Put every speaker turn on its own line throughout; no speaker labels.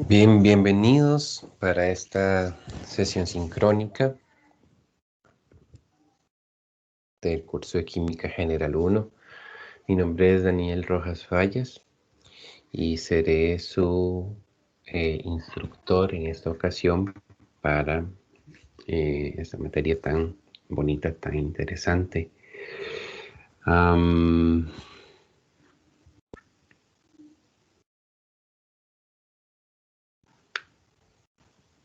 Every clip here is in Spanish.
Bien, bienvenidos para esta sesión sincrónica del curso de Química General 1. Mi nombre es Daniel Rojas Fallas y seré su instructor en esta ocasión para esta materia tan bonita, tan interesante.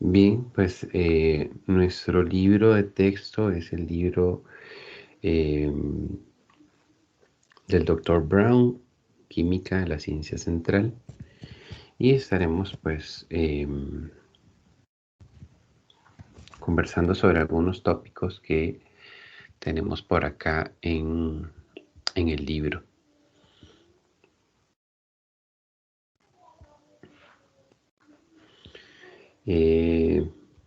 Bien, pues nuestro libro de texto es el libro del Dr. Brown, Química de la Ciencia Central, y estaremos pues conversando sobre algunos tópicos que tenemos por acá en el libro.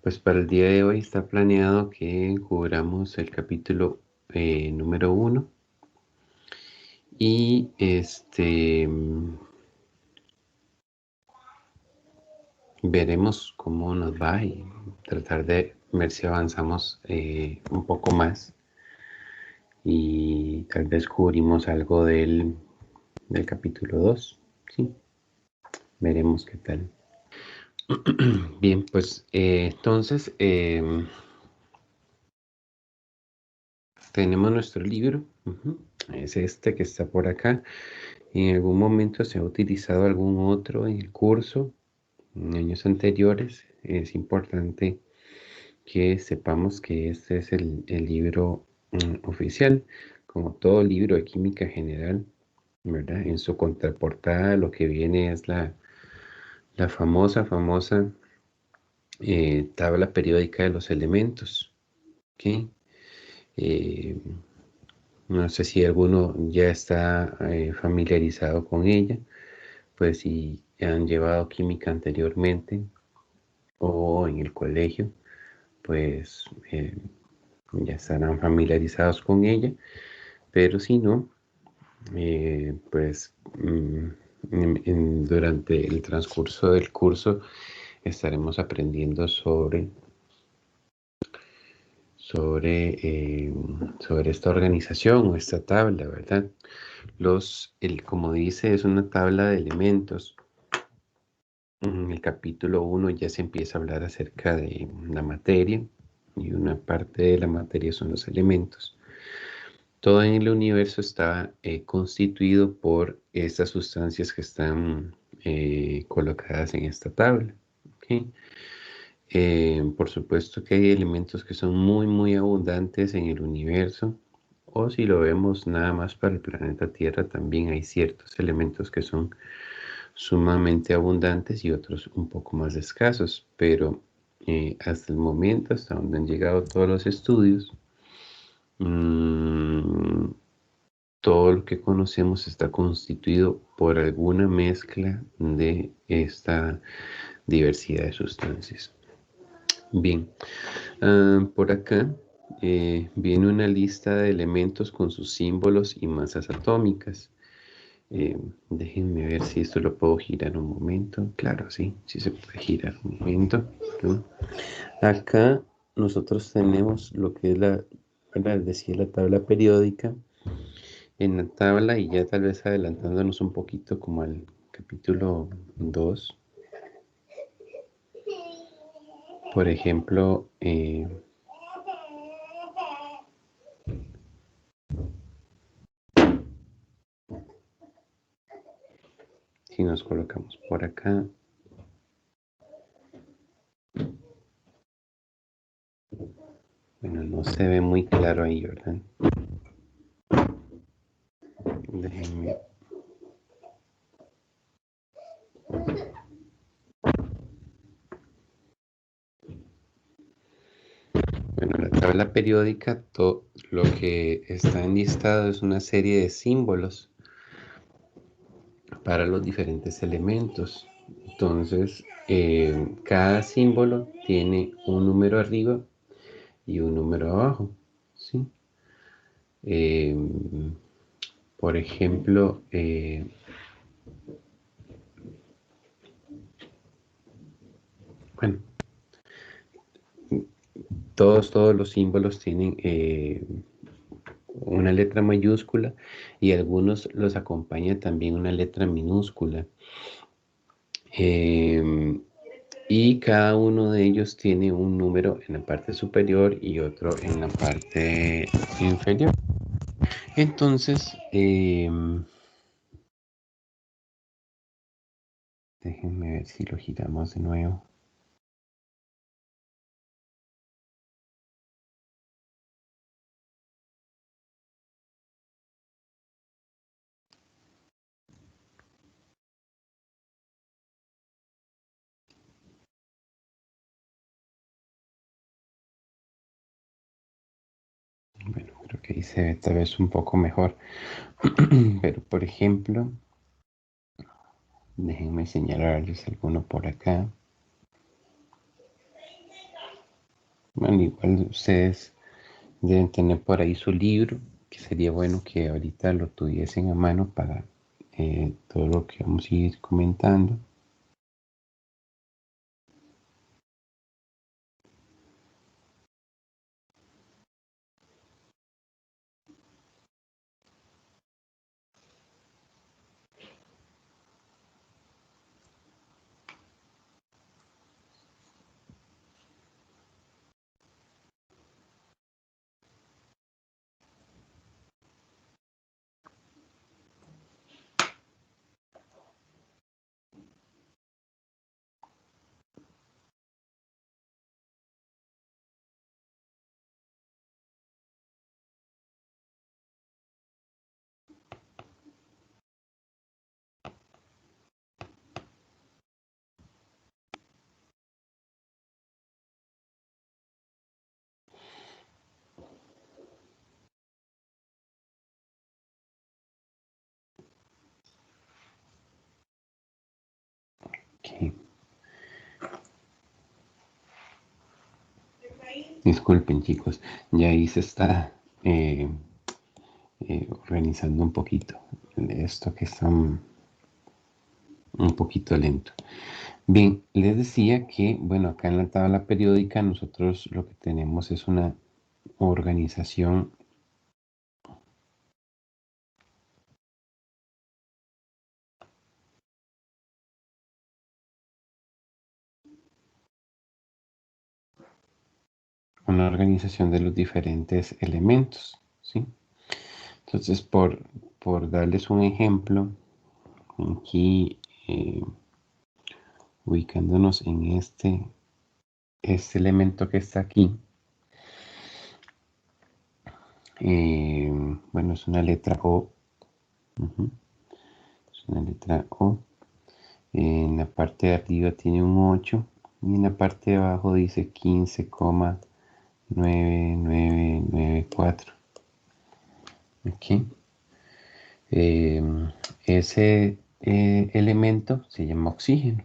Pues para el día de hoy está planeado que cubramos el capítulo número 1 y veremos cómo nos va y tratar de ver si avanzamos un poco más y tal vez cubrimos algo del capítulo 2. Sí, veremos qué tal. Bien, pues entonces tenemos nuestro libro. Es este que está por acá. En algún momento se ha utilizado algún otro en el curso, en años anteriores. Es importante que sepamos que este es el libro oficial, como todo libro de química general, ¿verdad? En su contraportada lo que viene es la famosa tabla periódica de los elementos. ¿Ok? No sé si alguno ya está familiarizado con ella, pues si han llevado química anteriormente o en el colegio, pues ya estarán familiarizados con ella, pero si no, pues durante el transcurso del curso estaremos aprendiendo sobre esta organización o esta tabla, ¿verdad? Como dice, es una tabla de elementos. En el capítulo 1 ya se empieza a hablar acerca de la materia y una parte de la materia son los elementos. Todo en el universo está constituido por estas sustancias que están colocadas en esta tabla. ¿Okay? Por supuesto que hay elementos que son muy abundantes en el universo, o si lo vemos nada más para el planeta Tierra, también hay ciertos elementos que son sumamente abundantes y otros un poco más escasos, pero hasta el momento, hasta donde han llegado todos los estudios, todo lo que conocemos está constituido por alguna mezcla de esta diversidad de sustancias. Bien, por acá viene una lista de elementos con sus símbolos y masas atómicas. Déjenme ver si esto lo puedo girar un momento. Claro, sí se puede girar un momento, ¿no? Acá nosotros tenemos lo que es decía la tabla periódica. En la tabla, y ya tal vez adelantándonos un poquito como al capítulo 2, por ejemplo, si nos colocamos por acá, bueno, no se ve muy claro ahí, ¿verdad? Déjenme. Bueno, la tabla periódica, lo que está enlistado es una serie de símbolos para los diferentes elementos. Entonces, cada símbolo tiene un número arriba y un número abajo, ¿sí? Por ejemplo, bueno, todos los símbolos tienen una letra mayúscula y algunos los acompaña también una letra minúscula. Y cada uno de ellos tiene un número en la parte superior y otro en la parte inferior. Entonces, déjenme ver si lo giramos de nuevo. Bueno, creo que ahí se ve tal vez un poco mejor. Pero, por ejemplo, déjenme señalarles alguno por acá. Bueno, igual ustedes deben tener por ahí su libro, que sería bueno que ahorita lo tuviesen a mano para todo lo que vamos a ir comentando. Ok. Disculpen, chicos, ya ahí se está organizando un poquito. Esto que está un poquito lento. Bien, les decía que, bueno, acá en la tabla periódica nosotros lo que tenemos es una organización de los diferentes elementos, ¿sí? Entonces, por darles un ejemplo, aquí ubicándonos en este elemento que está aquí, bueno, es una letra O. Es una letra O. En la parte de arriba tiene un 8 y en la parte de abajo dice 15,9994. Aquí. Ese elemento se llama oxígeno.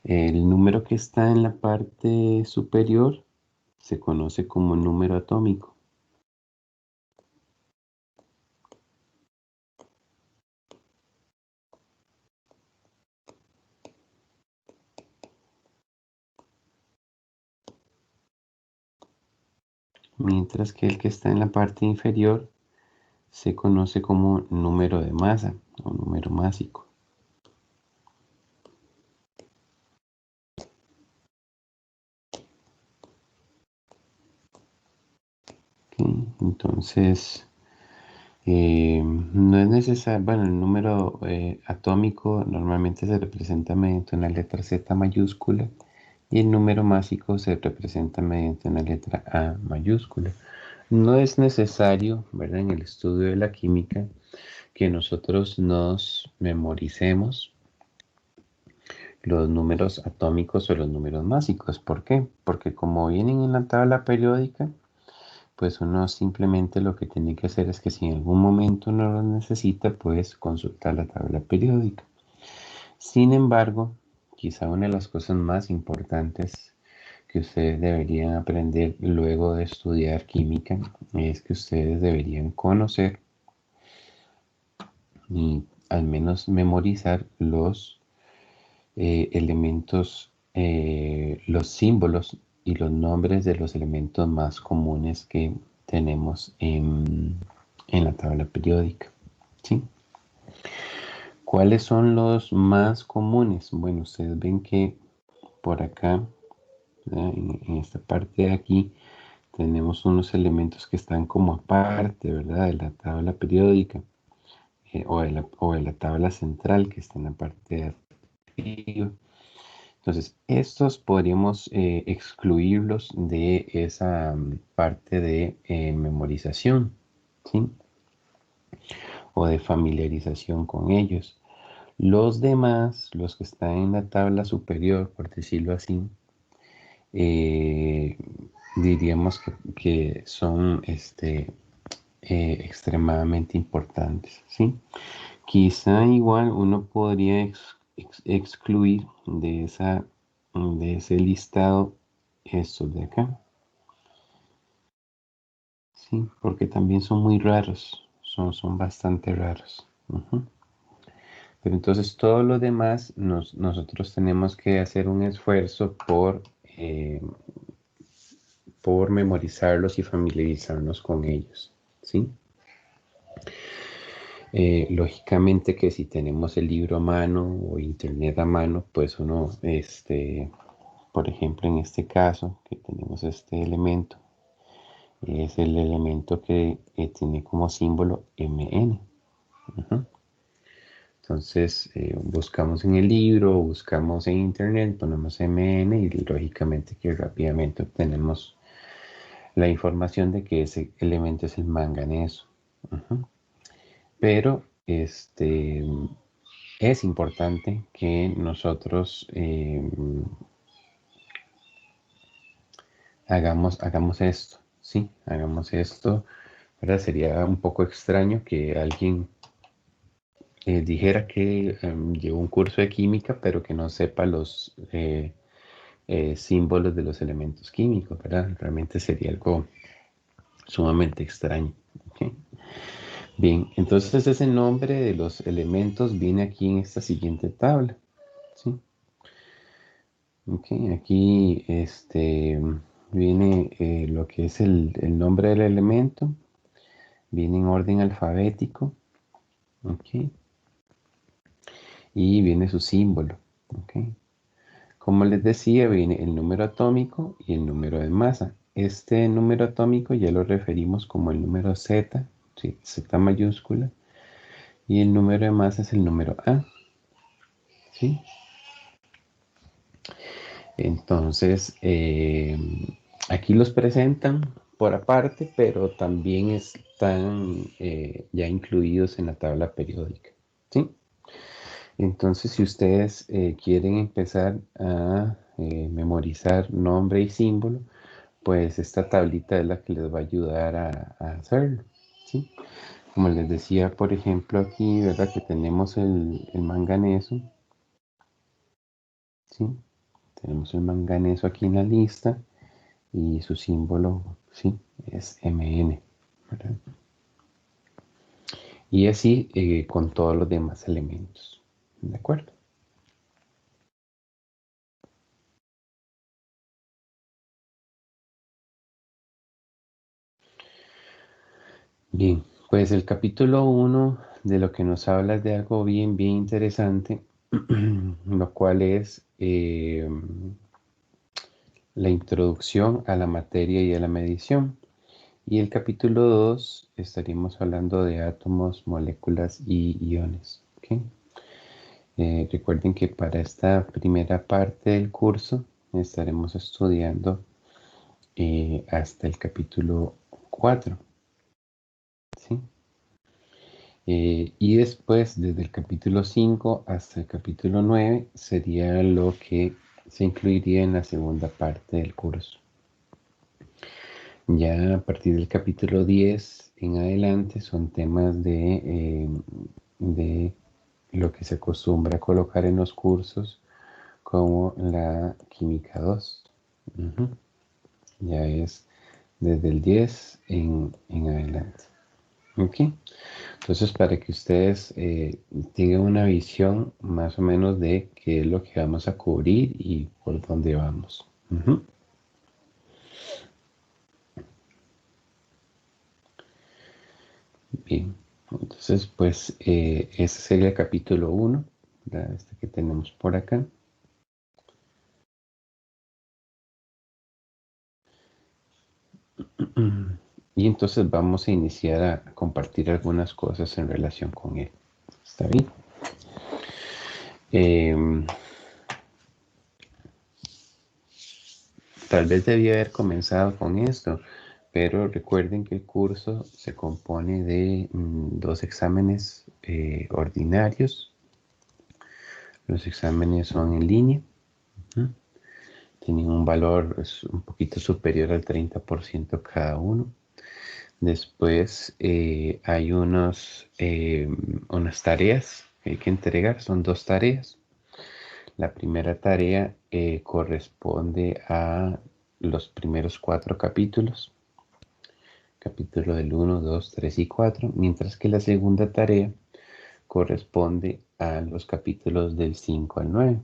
El número que está en la parte superior se conoce como número atómico. Mientras que el que está en la parte inferior se conoce como número de masa o número másico. ¿Ok? Entonces, no es necesario, bueno, el número atómico normalmente se representa mediante una letra Z mayúscula y el número másico se representa mediante una letra A mayúscula. No es necesario, ¿verdad? En el estudio de la química que nosotros nos memoricemos los números atómicos o los números mágicos. ¿Por qué? Porque como vienen en la tabla periódica, pues uno simplemente lo que tiene que hacer es que si en algún momento uno lo necesita, pues consultar la tabla periódica. Sin embargo, quizá una de las cosas más importantes que ustedes deberían aprender luego de estudiar química es que ustedes deberían conocer y al menos memorizar los elementos, los símbolos y los nombres de los elementos más comunes que tenemos en la tabla periódica. ¿Sí? ¿Cuáles son los más comunes? Bueno, ustedes ven que por acá, en esta parte de aquí, tenemos unos elementos que están como aparte, ¿verdad? De la tabla periódica, o de la tabla central que está en la parte de arriba. Entonces, estos podríamos excluirlos de esa parte de memorización, ¿sí? O de familiarización con ellos. Los demás, los que están en la tabla superior, por decirlo así, eh, diríamos que son extremadamente importantes, ¿sí? Quizá igual uno podría excluir de ese listado estos de acá, ¿sí? Porque también son muy raros, son bastante raros. Ujú. Pero entonces todo lo demás nosotros tenemos que hacer un esfuerzo por memorizarlos y familiarizarnos con ellos, ¿sí? Lógicamente que si tenemos el libro a mano o internet a mano, pues uno, por ejemplo, en este caso, que tenemos este elemento, es el elemento que tiene como símbolo MN. Ujú. Entonces, buscamos en el libro, buscamos en internet, ponemos MN y lógicamente que rápidamente obtenemos la información de que ese elemento es el manganeso. Ujú. Pero es importante que nosotros hagamos esto, ¿sí? Hagamos esto, ¿verdad? Sería un poco extraño que alguien dijera que llevó un curso de química, pero que no sepa los símbolos de los elementos químicos, ¿verdad? Realmente sería algo sumamente extraño. ¿Ok? Bien, entonces ese nombre de los elementos viene aquí en esta siguiente tabla, ¿sí? Ok, aquí viene lo que es el nombre del elemento, viene en orden alfabético, ok, y viene su símbolo, ok. Como les decía, viene el número atómico y el número de masa. Este número atómico ya lo referimos como el número Z, ¿sí? Z mayúscula, y el número de masa es el número A, ¿sí? Entonces, aquí los presentan por aparte, pero también están ya incluidos en la tabla periódica, ¿sí? Entonces, si ustedes quieren empezar a memorizar nombre y símbolo, pues esta tablita es la que les va a ayudar a hacerlo, ¿sí? Como les decía, por ejemplo, aquí, ¿verdad? Que tenemos el manganeso, ¿sí? Tenemos el manganeso aquí en la lista y su símbolo, ¿sí? Es MN, ¿verdad? Y así con todos los demás elementos, ¿de acuerdo? Bien, pues el capítulo 1 de lo que nos habla es de algo bien interesante, lo cual es la introducción a la materia y a la medición. Y el capítulo 2 estaríamos hablando de átomos, moléculas y iones. ¿Ok? Recuerden que para esta primera parte del curso estaremos estudiando hasta el capítulo 4. ¿Sí? Y después, desde el capítulo 5 hasta el capítulo 9, sería lo que se incluiría en la segunda parte del curso. Ya a partir del capítulo 10 en adelante son temas de lo que se acostumbra a colocar en los cursos como la química 2. Ujú. Ya es desde el 10 en adelante. Ok. Entonces, para que ustedes tengan una visión más o menos de qué es lo que vamos a cubrir y por dónde vamos. Ujú. Bien. Entonces, pues ese sería el capítulo uno, este que tenemos por acá. Y entonces vamos a iniciar a compartir algunas cosas en relación con él. ¿Está bien? Em, Tal vez debía haber comenzado con esto, pero recuerden que el curso se compone de dos exámenes ordinarios. Los exámenes son en línea. ¿Mm? Tienen un valor un poquito superior al 30% cada uno. Después hay unas tareas que hay que entregar. Son dos tareas. La primera tarea corresponde a los primeros cuatro capítulos. Capítulo del 1, 2, 3 y 4, mientras que la segunda tarea corresponde a los capítulos del 5 al 9.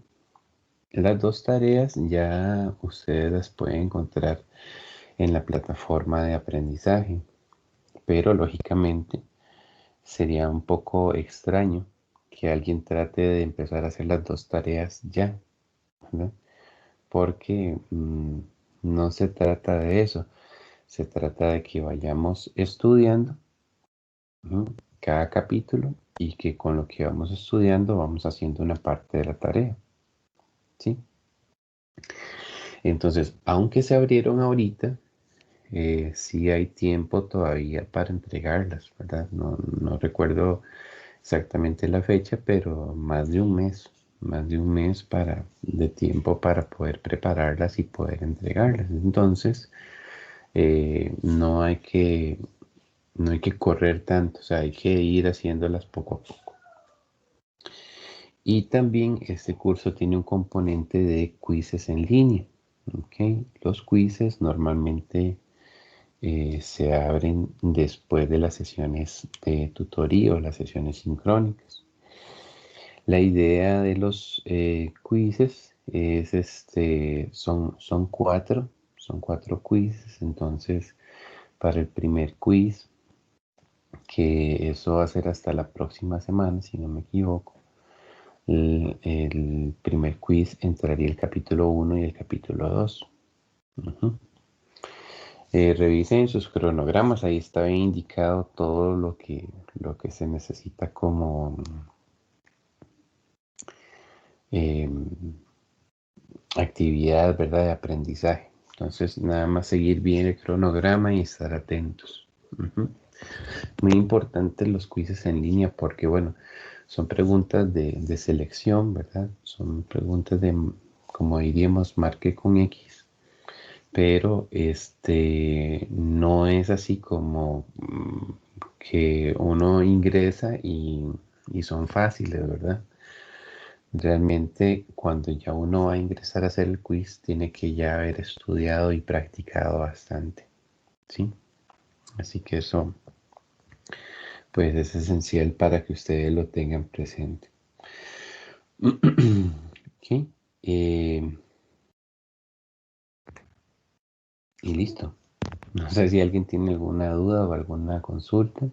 Las dos tareas ya ustedes las pueden encontrar en la plataforma de aprendizaje, pero lógicamente sería un poco extraño que alguien trate de empezar a hacer las dos tareas ya, ¿verdad? Porque no se trata de eso, se trata de que vayamos estudiando. Ujú. Cada capítulo y que con lo que vamos estudiando vamos haciendo una parte de la tarea, ¿sí? Entonces, aunque se abrieron ahorita, sí hay tiempo todavía para entregarlas, ¿verdad? No recuerdo exactamente la fecha, pero más de un mes de tiempo para poder prepararlas y poder entregarlas. Entonces, no hay que correr tanto, o sea, hay que ir haciéndolas poco a poco. Y también este curso tiene un componente de quizzes en línea. ¿Ok? Los quizzes normalmente se abren después de las sesiones de tutoría o las sesiones sincrónicas. La idea de los quizzes es son cuatro quizzes. Entonces, para el primer quiz, que eso va a ser hasta la próxima semana, si no me equivoco. El primer quiz entraría el capítulo uno y el capítulo 2. Ujú. Revisen sus cronogramas, ahí está indicado todo lo que se necesita como em, actividad, ¿verdad? De aprendizaje. Entonces, nada más seguir bien el cronograma y estar atentos. Ujú. Muy importantes los quizzes en línea porque, bueno, son preguntas de selección, ¿verdad? Son preguntas de, como diríamos, marque con X, pero no es así como que uno ingresa y son fáciles, ¿verdad? Realmente cuando ya uno va a ingresar a hacer el quiz, tiene que ya haber estudiado y practicado bastante, ¿sí? Así que eso, pues es esencial para que ustedes lo tengan presente. Ok, eh, y listo. No sé si alguien tiene alguna duda o alguna consulta.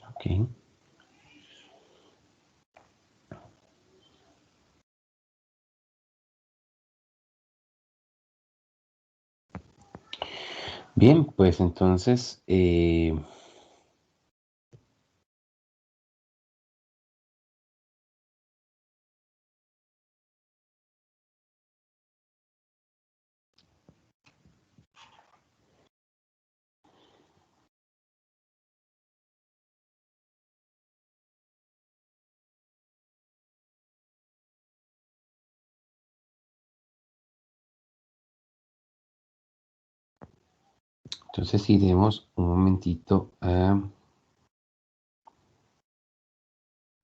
Ok. Bien, pues entonces, Entonces iremos un momentito a...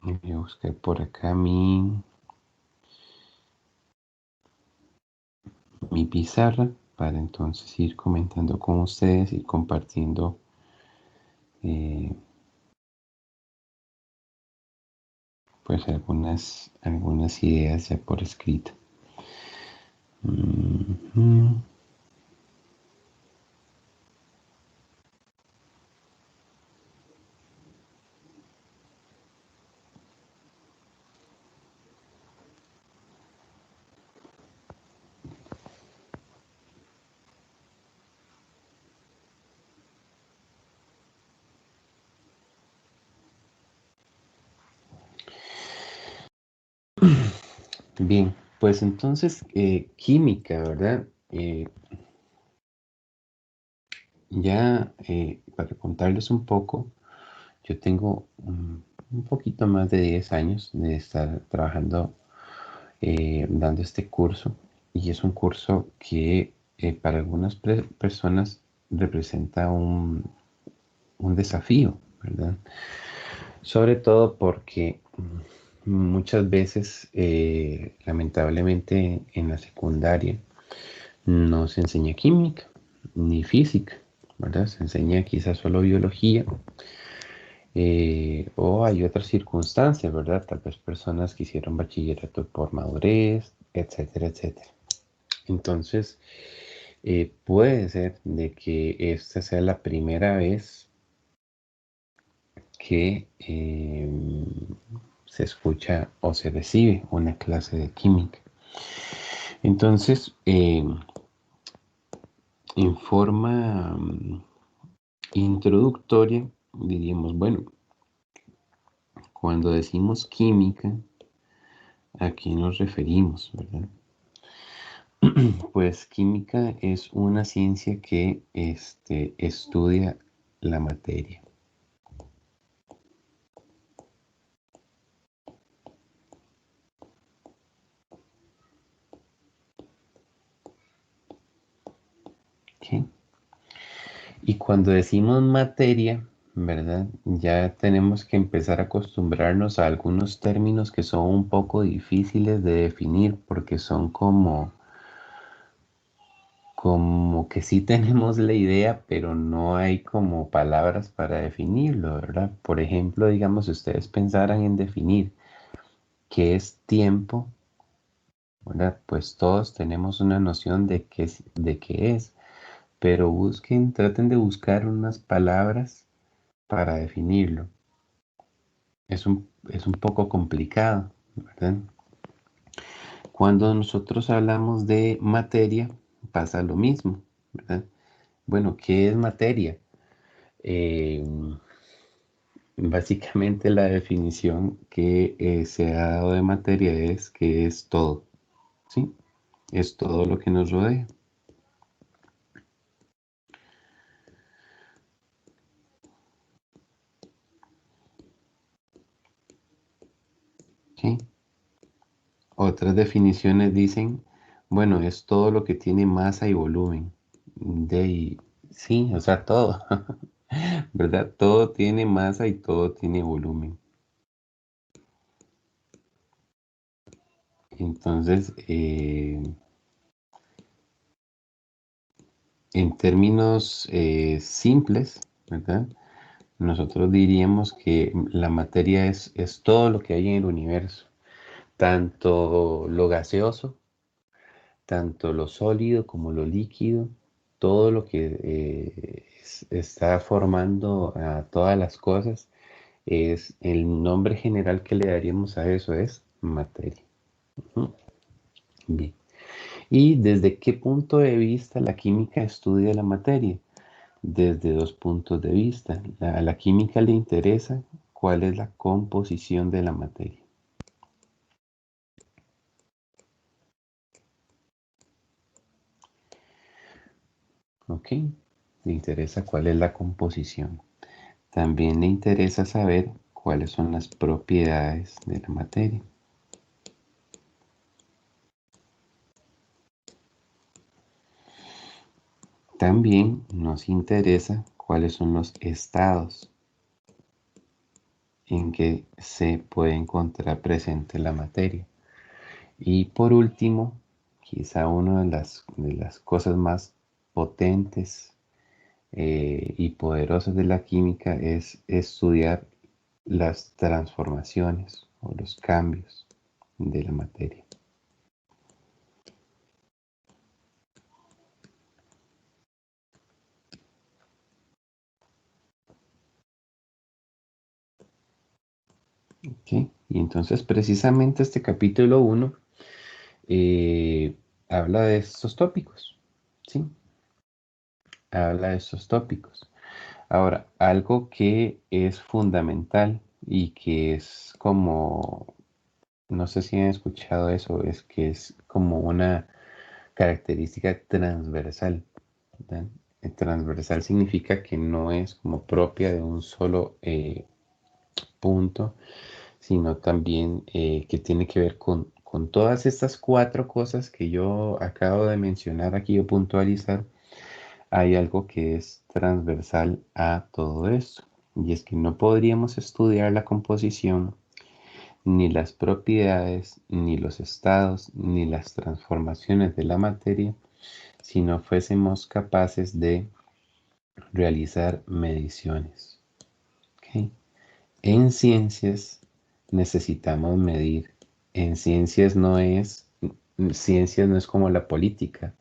Voy a buscar por acá mi pizarra para entonces ir comentando con ustedes y compartiendo eh, pues algunas ideas ya por escrito. Ujú. Bien, pues entonces química, ¿verdad? Ya para contarles un poco, yo tengo un poquito más de 10 años de estar trabajando dando este curso y es un curso que para algunas personas representa un desafío, ¿verdad? Sobre todo porque muchas veces, lamentablemente, en la secundaria no se enseña química ni física, ¿verdad? Se enseña quizás solo biología o hay otras circunstancias, ¿verdad? Tal vez personas que hicieron bachillerato por madurez, etcétera, etcétera. Entonces, puede ser de que esta sea la primera vez que se escucha o se recibe una clase de química. Entonces, en forma introductoria, diríamos, bueno, cuando decimos química, ¿a qué nos referimos, verdad? Pues química es una ciencia que estudia la materia. ¿Ok? Y cuando decimos materia, ¿verdad? Ya tenemos que empezar a acostumbrarnos a algunos términos que son un poco difíciles de definir porque son como que sí tenemos la idea, pero no hay como palabras para definirlo, ¿verdad? Por ejemplo, digamos, si ustedes pensaran en definir qué es tiempo, ¿verdad? Pues todos tenemos una noción de qué es, pero traten de buscar unas palabras para definirlo. Es un poco complicado, ¿verdad? Cuando nosotros hablamos de materia, pasa lo mismo, ¿verdad? Bueno, ¿qué es materia? Eh, Básicamente la definición que se ha dado de materia es que es todo, ¿sí? Es todo lo que nos rodea. ¿Sí? Otras definiciones dicen, bueno, es todo lo que tiene masa y volumen. Sí, o sea, todo, ¿verdad? Todo tiene masa y todo tiene volumen. Entonces, en términos simples, ¿verdad? Nosotros diríamos que la materia es todo lo que hay en el universo, tanto lo gaseoso, tanto lo sólido como lo líquido, todo lo que está formando a todas las cosas, es el nombre general que le daríamos a eso es materia. Ujú. Bien. ¿Y desde qué punto de vista la química estudia la materia? Desde dos puntos de vista. A la química le interesa cuál es la composición de la materia. ¿Ok? Le interesa cuál es la composición. También le interesa saber cuáles son las propiedades de la materia. también nos interesa cuáles son los estados en que se puede encontrar presente la materia. Y por último, quizá una de las cosas más potentes y poderosas de la química es estudiar las transformaciones o los cambios de la materia. ¿Ok? Y entonces precisamente este capítulo 1 habla de estos tópicos, ¿sí? Habla de estos tópicos. Ahora, algo que es fundamental y que es como, no sé si han escuchado eso, es que es como una característica transversal, ¿verdad? Transversal significa que no es como propia de un solo punto, sino también que tiene que ver con todas estas cuatro cosas que yo acabo de mencionar aquí o puntualizar. Hay algo que es transversal a todo esto, y es que no podríamos estudiar la composición, ni las propiedades, ni los estados, ni las transformaciones de la materia si no fuésemos capaces de realizar mediciones. ¿Ok? En ciencias necesitamos medir. En ciencias no es como la política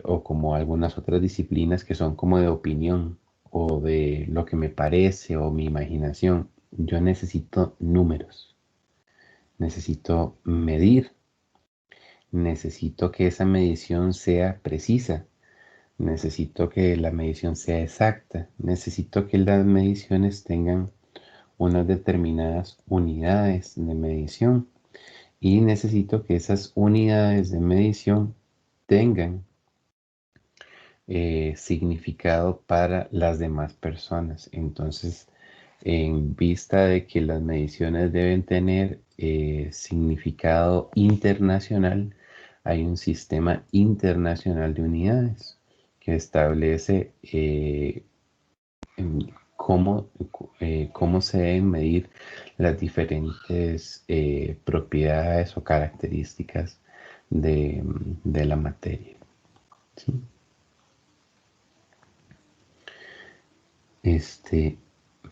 o como algunas otras disciplinas que son como de opinión o de lo que me parece o mi imaginación. Yo necesito números, necesito medir, necesito que esa medición sea precisa, necesito que la medición sea exacta, necesito que las mediciones tengan unas determinadas unidades de medición y necesito que esas unidades de medición tengan significado para las demás personas. Entonces, en vista de que las mediciones deben tener significado internacional, hay un sistema internacional de unidades que establece cómo, cómo se deben medir las diferentes propiedades o características de la materia. ¿Sí? Este,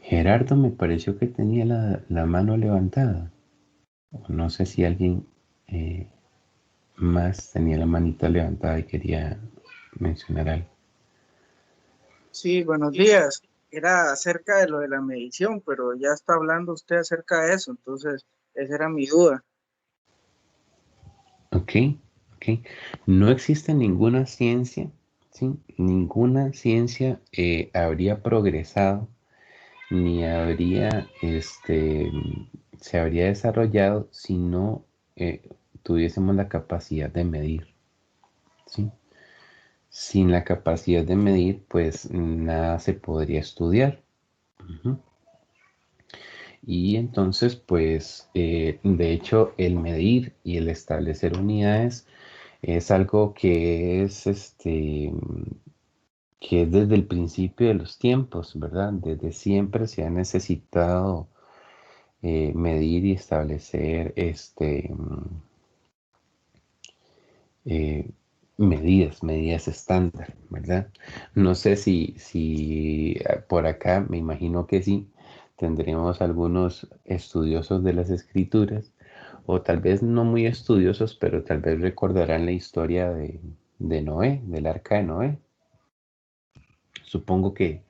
Gerardo me pareció que tenía la mano levantada. No sé si alguien eh, más tenía la manita levantada y quería mencionar algo.
Sí, buenos días. Era acerca de lo de la medición, pero ya está hablando usted acerca de eso, entonces esa era mi duda.
Ok, ok. No existe ninguna ciencia, ¿sí? Ninguna ciencia habría progresado ni habría, se habría desarrollado si no tuviésemos la capacidad de medir, ¿sí? Sin la capacidad de medir, pues nada se podría estudiar. Ujú. Y entonces, pues, de hecho, el medir y el establecer unidades es algo que es, que es desde el principio de los tiempos, ¿verdad? Desde siempre se ha necesitado medir y establecer, eh, medidas estándar, ¿verdad? No sé si por acá, me imagino que sí, tendremos algunos estudiosos de las escrituras, o tal vez no muy estudiosos, pero tal vez recordarán la historia de Noé, del arca de Noé. Supongo que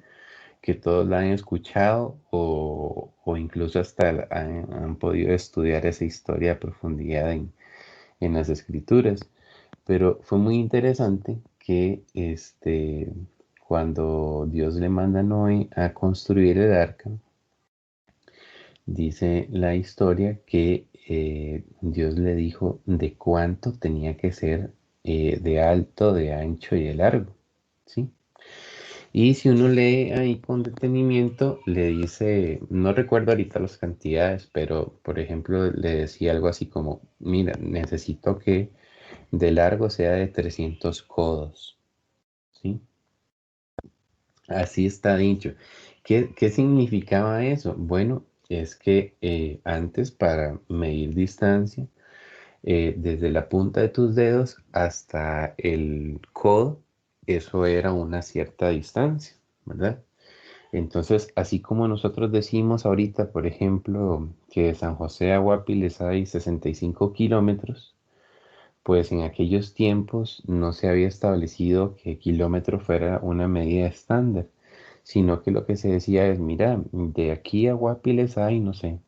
todos la han escuchado o incluso hasta han podido estudiar esa historia a profundidad en las escrituras. Pero fue muy interesante que cuando Dios le manda a Noé a construir el arca, dice la historia que Dios le dijo de cuánto tenía que ser de alto, de ancho y de largo, ¿sí? Y si uno lee ahí con detenimiento, le dice, no recuerdo ahorita las cantidades, pero por ejemplo le decía algo así como, mira, necesito que de largo sea de 300 codos, ¿sí? Así está dicho. ¿Qué significaba eso? Bueno, es que antes para medir distancia, desde la punta de tus dedos hasta el codo, eso era una cierta distancia, ¿verdad? Entonces, así como nosotros decimos ahorita, por ejemplo, que de San José a Guapiles hay 65 kilómetros, pues en aquellos tiempos no se había establecido que kilómetro fuera una medida estándar, sino que lo que se decía es, mira, de aquí a Guapiles hay, no sé,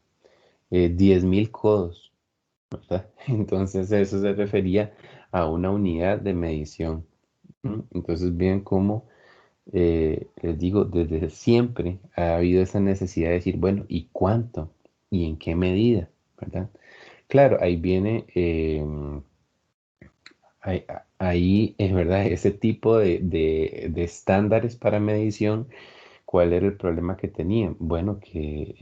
10.000 codos, ¿verdad? Entonces eso se refería a una unidad de medición. ¿M? Entonces bien cómo les digo, desde siempre ha habido esa necesidad de decir, bueno, ¿y cuánto? ¿Y en qué medida? ¿Verdad? Claro, ahí viene, ahí es verdad, ese tipo de estándares para medición. ¿Cuál era el problema que tenían? Bueno, que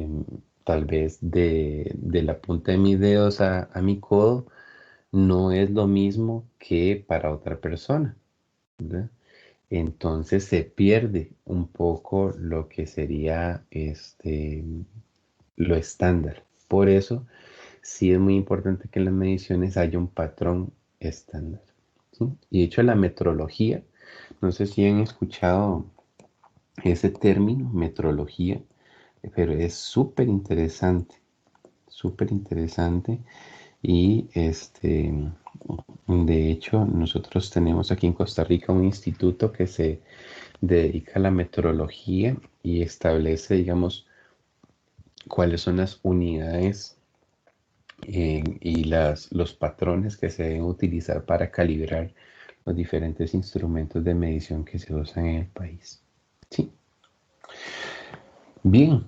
tal vez de la punta de mis dedos a mi codo no es lo mismo que para otra persona, ¿verdad? Entonces se pierde un poco lo que sería lo estándar. Por eso sí es muy importante que en las mediciones haya un patrón estándar, ¿sí? Y de hecho la metrología, no sé si han escuchado ese término, metrología, pero es súper interesante y de hecho nosotros tenemos aquí en Costa Rica un instituto que se dedica a la metrología y establece, digamos, cuáles son las unidades y los patrones que se deben utilizar para calibrar los diferentes instrumentos de medición que se usan en el país. Sí, bien,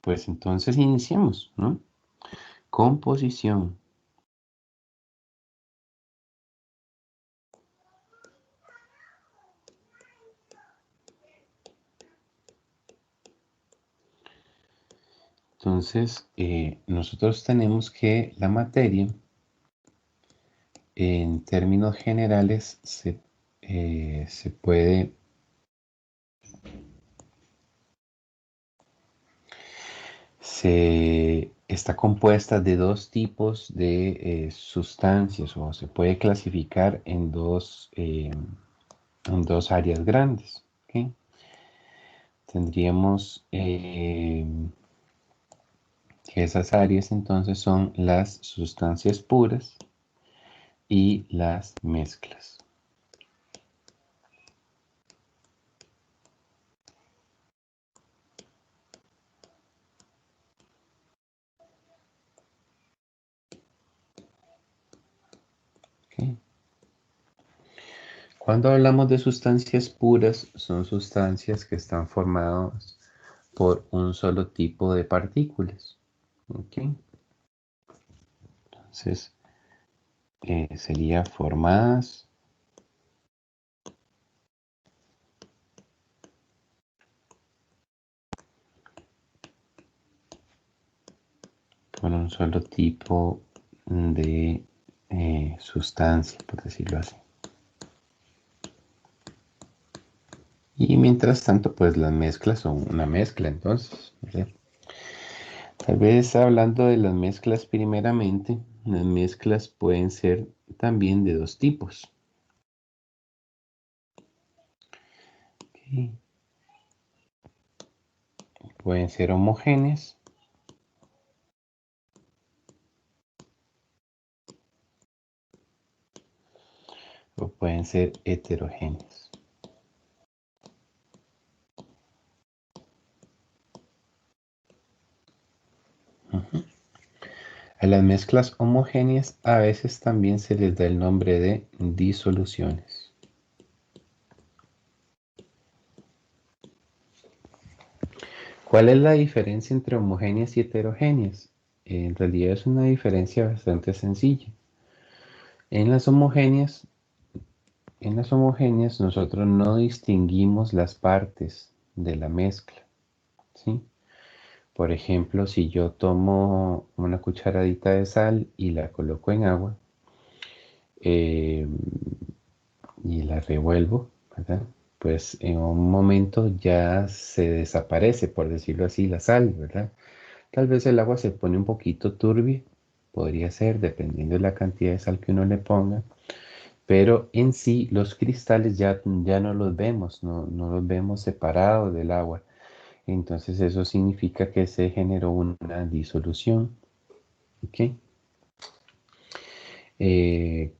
pues entonces iniciemos, ¿no? Composición. Entonces, nosotros tenemos que la materia, en términos generales, se puede está compuesta de dos tipos de sustancias o se puede clasificar en dos áreas grandes. ¿Ok? Tendríamos que esas áreas entonces son las sustancias puras y las mezclas. ¿Ok? Cuando hablamos de sustancias puras, son sustancias que están formadas por un solo tipo de partículas. ¿Ok? Entonces, sería formadas por un solo tipo de sustancia, por decirlo así. Y mientras tanto, pues las mezclas son una mezcla, entonces, ¿verdad? Tal vez hablando de las mezclas primeramente, las mezclas pueden ser también de dos tipos. ¿Ok? Pueden ser homogéneas o pueden ser heterogéneas. Ujú. A las mezclas homogéneas a veces también se les da el nombre de disoluciones. ¿Cuál es la diferencia entre homogéneas y heterogéneas? En realidad es una diferencia bastante sencilla. En las homogéneas, en las homogéneas nosotros no distinguimos las partes de la mezcla, ¿sí? Por ejemplo, si yo tomo una cucharadita de sal y la coloco en agua, eh, y la revuelvo, ¿verdad? Pues en un momento ya se desaparece, por decirlo así, la sal, ¿verdad? Tal vez el agua se pone un poquito turbia, podría ser, dependiendo de la cantidad de sal que uno le ponga, pero en sí los cristales ya no los vemos, no los vemos separados del agua. Entonces eso significa que se generó una disolución, ¿ok?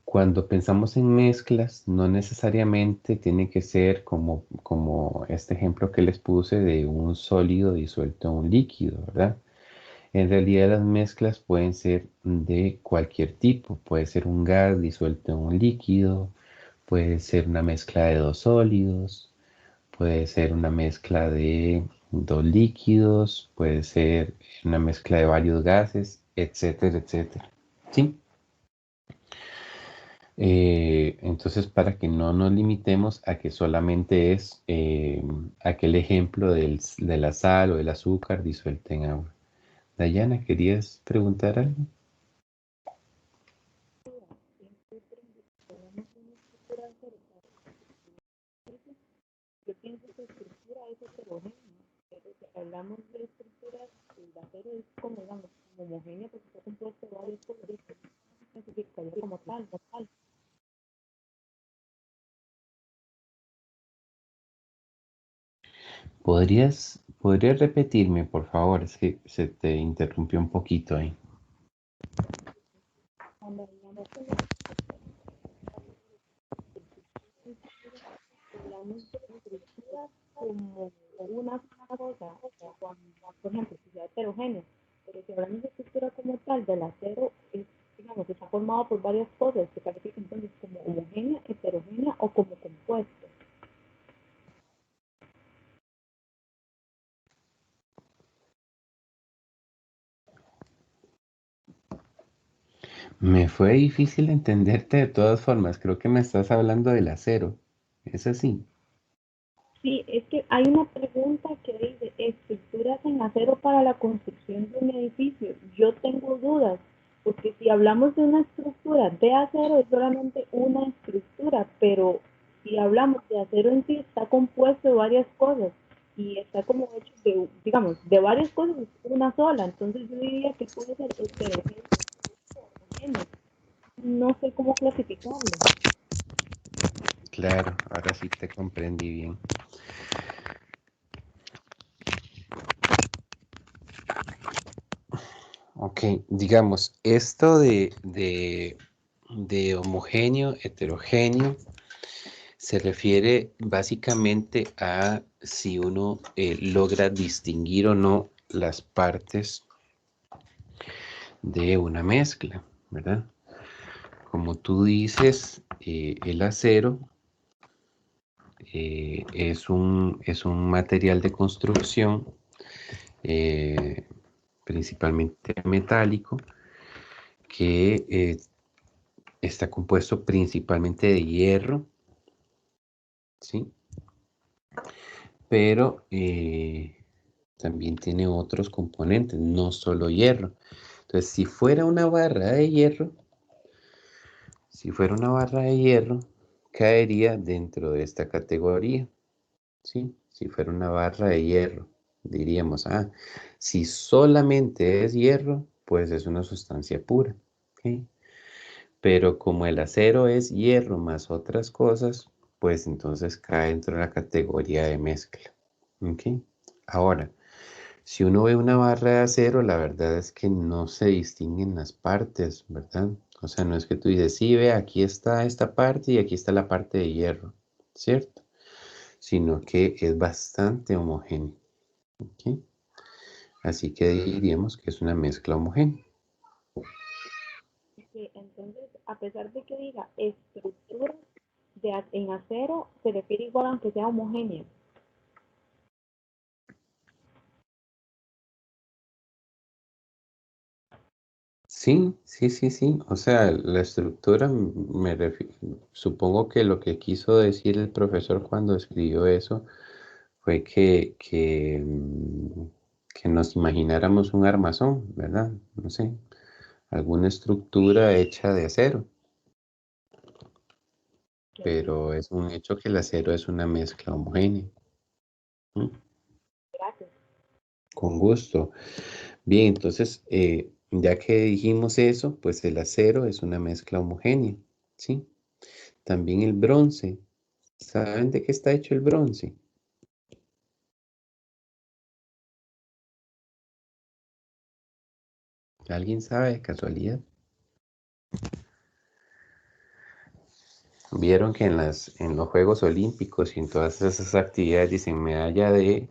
Cuando pensamos en mezclas, no necesariamente tiene que ser como este ejemplo que les puse de un sólido disuelto en un líquido, ¿verdad? En realidad las mezclas pueden ser de cualquier tipo, puede ser un gas disuelto en un líquido, puede ser una mezcla de dos sólidos, puede ser una mezcla de dos líquidos, puede ser una mezcla de varios gases, etcétera, etcétera. ¿Sí? Entonces, para que no nos limitemos a que solamente es aquel ejemplo de la sal o el azúcar disuelta en agua. Dayana, ¿querías preguntar algo?
Yo pienso que estructura es heterogénea, pero si hablamos de estructuras, el acero es como, digamos, como homogéneo porque está compuesto de varios cosas, se clasificaría como tal, no tal.
¿Podrías repetirme, por favor? Es que se te interrumpió un poquito ahí.
Cuando hablamos de la estructura, hablamos de estructuras como una cosa, cuando, por ejemplo, si sea heterogéneo, pero si hablamos de estructura como tal, del acero es, digamos, está formado por varias cosas, se califica entonces como homogénea, heterogénea o como compuesto.
Me fue difícil entenderte de todas formas. Creo que me estás hablando del acero. ¿Es así?
Sí, es que hay una pregunta que dice estructuras en acero para la construcción de un edificio. Yo tengo dudas, porque si hablamos de una estructura de acero es solamente una estructura, pero si hablamos de acero en sí está compuesto de varias cosas y está como hecho de, digamos, de varias cosas es una sola. Entonces yo diría que puede ser heterogéneo. No sé cómo clasificarlo.
Claro, ahora sí te comprendí bien. Ok, digamos, esto de homogéneo, heterogéneo, se refiere básicamente a si uno logra distinguir o no las partes de una mezcla, ¿verdad? Como tú dices, el acero es un material de construcción eh, principalmente metálico que está compuesto principalmente de hierro, ¿sí? Pero también tiene otros componentes, no solo hierro. Entonces, si fuera una barra de hierro, caería dentro de esta categoría, ¿sí? Si fuera una barra de hierro, diríamos, si solamente es hierro, pues es una sustancia pura, ¿ok? Pero como el acero es hierro más otras cosas, pues entonces cae dentro de la categoría de mezcla, ¿ok? Ahora, si uno ve una barra de acero, la verdad es que no se distinguen las partes, ¿verdad? O sea, no es que tú dices, sí, ve, aquí está esta parte y aquí está la parte de hierro, ¿cierto? Sino que es bastante homogéneo, ¿ok? Así que diríamos que es una mezcla homogénea.
Que entonces, a pesar de que diga estructura en acero, se refiere igual aunque sea homogénea.
Sí, sí, sí, sí. O sea, la estructura supongo que lo que quiso decir el profesor cuando escribió eso fue que nos imagináramos un armazón, ¿verdad? No sé, alguna estructura hecha de acero. pero es un hecho que el acero es una mezcla homogénea. ¿Mm?
Gracias.
Con gusto. Bien, entonces, ya que dijimos eso, pues el acero es una mezcla homogénea, ¿sí? También el bronce. ¿Saben de qué está hecho el bronce? ¿Alguien sabe de casualidad? Vieron que en los Juegos Olímpicos y en todas esas actividades dicen medalla de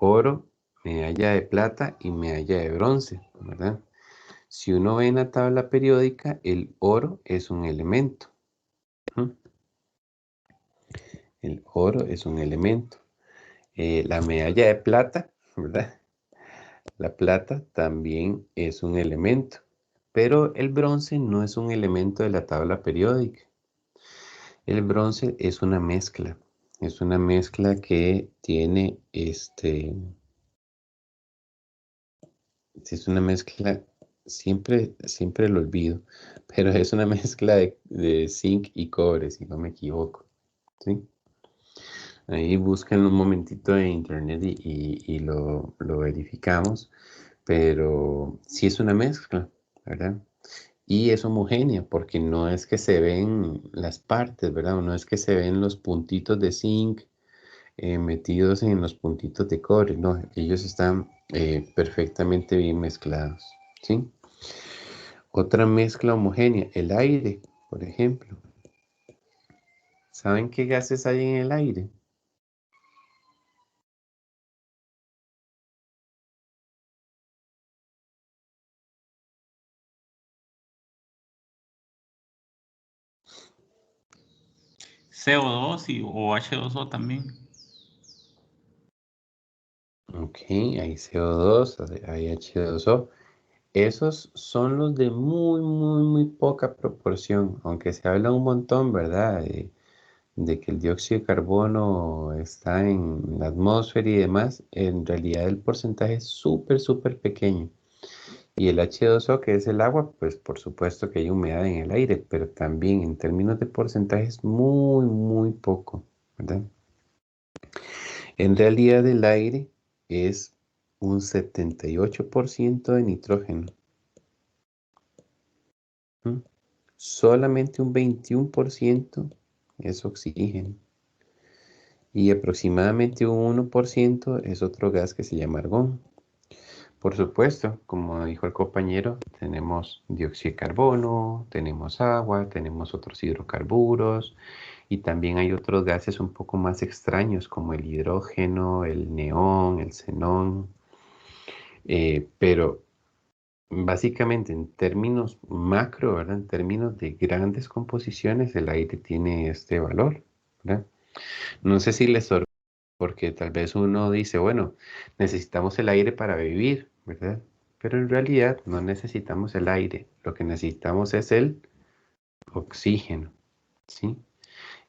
oro, medalla de plata y medalla de bronce, ¿verdad? Si uno ve en la tabla periódica, el oro es un elemento. ¿Mm? El oro es un elemento. La medalla de plata, ¿verdad? La plata también es un elemento, pero el bronce no es un elemento de la tabla periódica. El bronce es una mezcla que tiene es una mezcla, siempre lo olvido, pero es una mezcla de zinc y cobre, si no me equivoco, ¿sí? Ahí busquen un momentito en internet y lo verificamos, pero sí es una mezcla, ¿verdad? Y es homogénea porque no es que se ven las partes, ¿verdad? No es que se ven los puntitos de zinc metidos en los puntitos de cobre, no, ellos están perfectamente bien mezclados, ¿sí? Otra mezcla homogénea, el aire, por ejemplo. ¿Saben qué gases hay en el aire?
CO2 o H2O también.
Ok, hay CO2, hay H2O. Esos son los de muy poca proporción, aunque se habla un montón, ¿verdad? De que el dióxido de carbono está en la atmósfera y demás, en realidad el porcentaje es súper pequeño. Y el H2O, que es el agua, pues por supuesto que hay humedad en el aire, pero también en términos de porcentaje es muy poco, ¿verdad? En realidad el aire es un 78% de nitrógeno. ¿Mm? Solamente un 21% es oxígeno. Y aproximadamente un 1% es otro gas que se llama argón. Por supuesto, como dijo el compañero, tenemos dióxido de carbono, tenemos agua, tenemos otros hidrocarburos y también hay otros gases un poco más extraños como el hidrógeno, el neón, el xenón. Pero básicamente en términos macro, ¿verdad? En términos de grandes composiciones, el aire tiene este valor, ¿verdad? No sé si les sorprende porque tal vez uno dice, bueno, necesitamos el aire para vivir, ¿verdad? Pero en realidad no necesitamos el aire, lo que necesitamos es el oxígeno, ¿sí?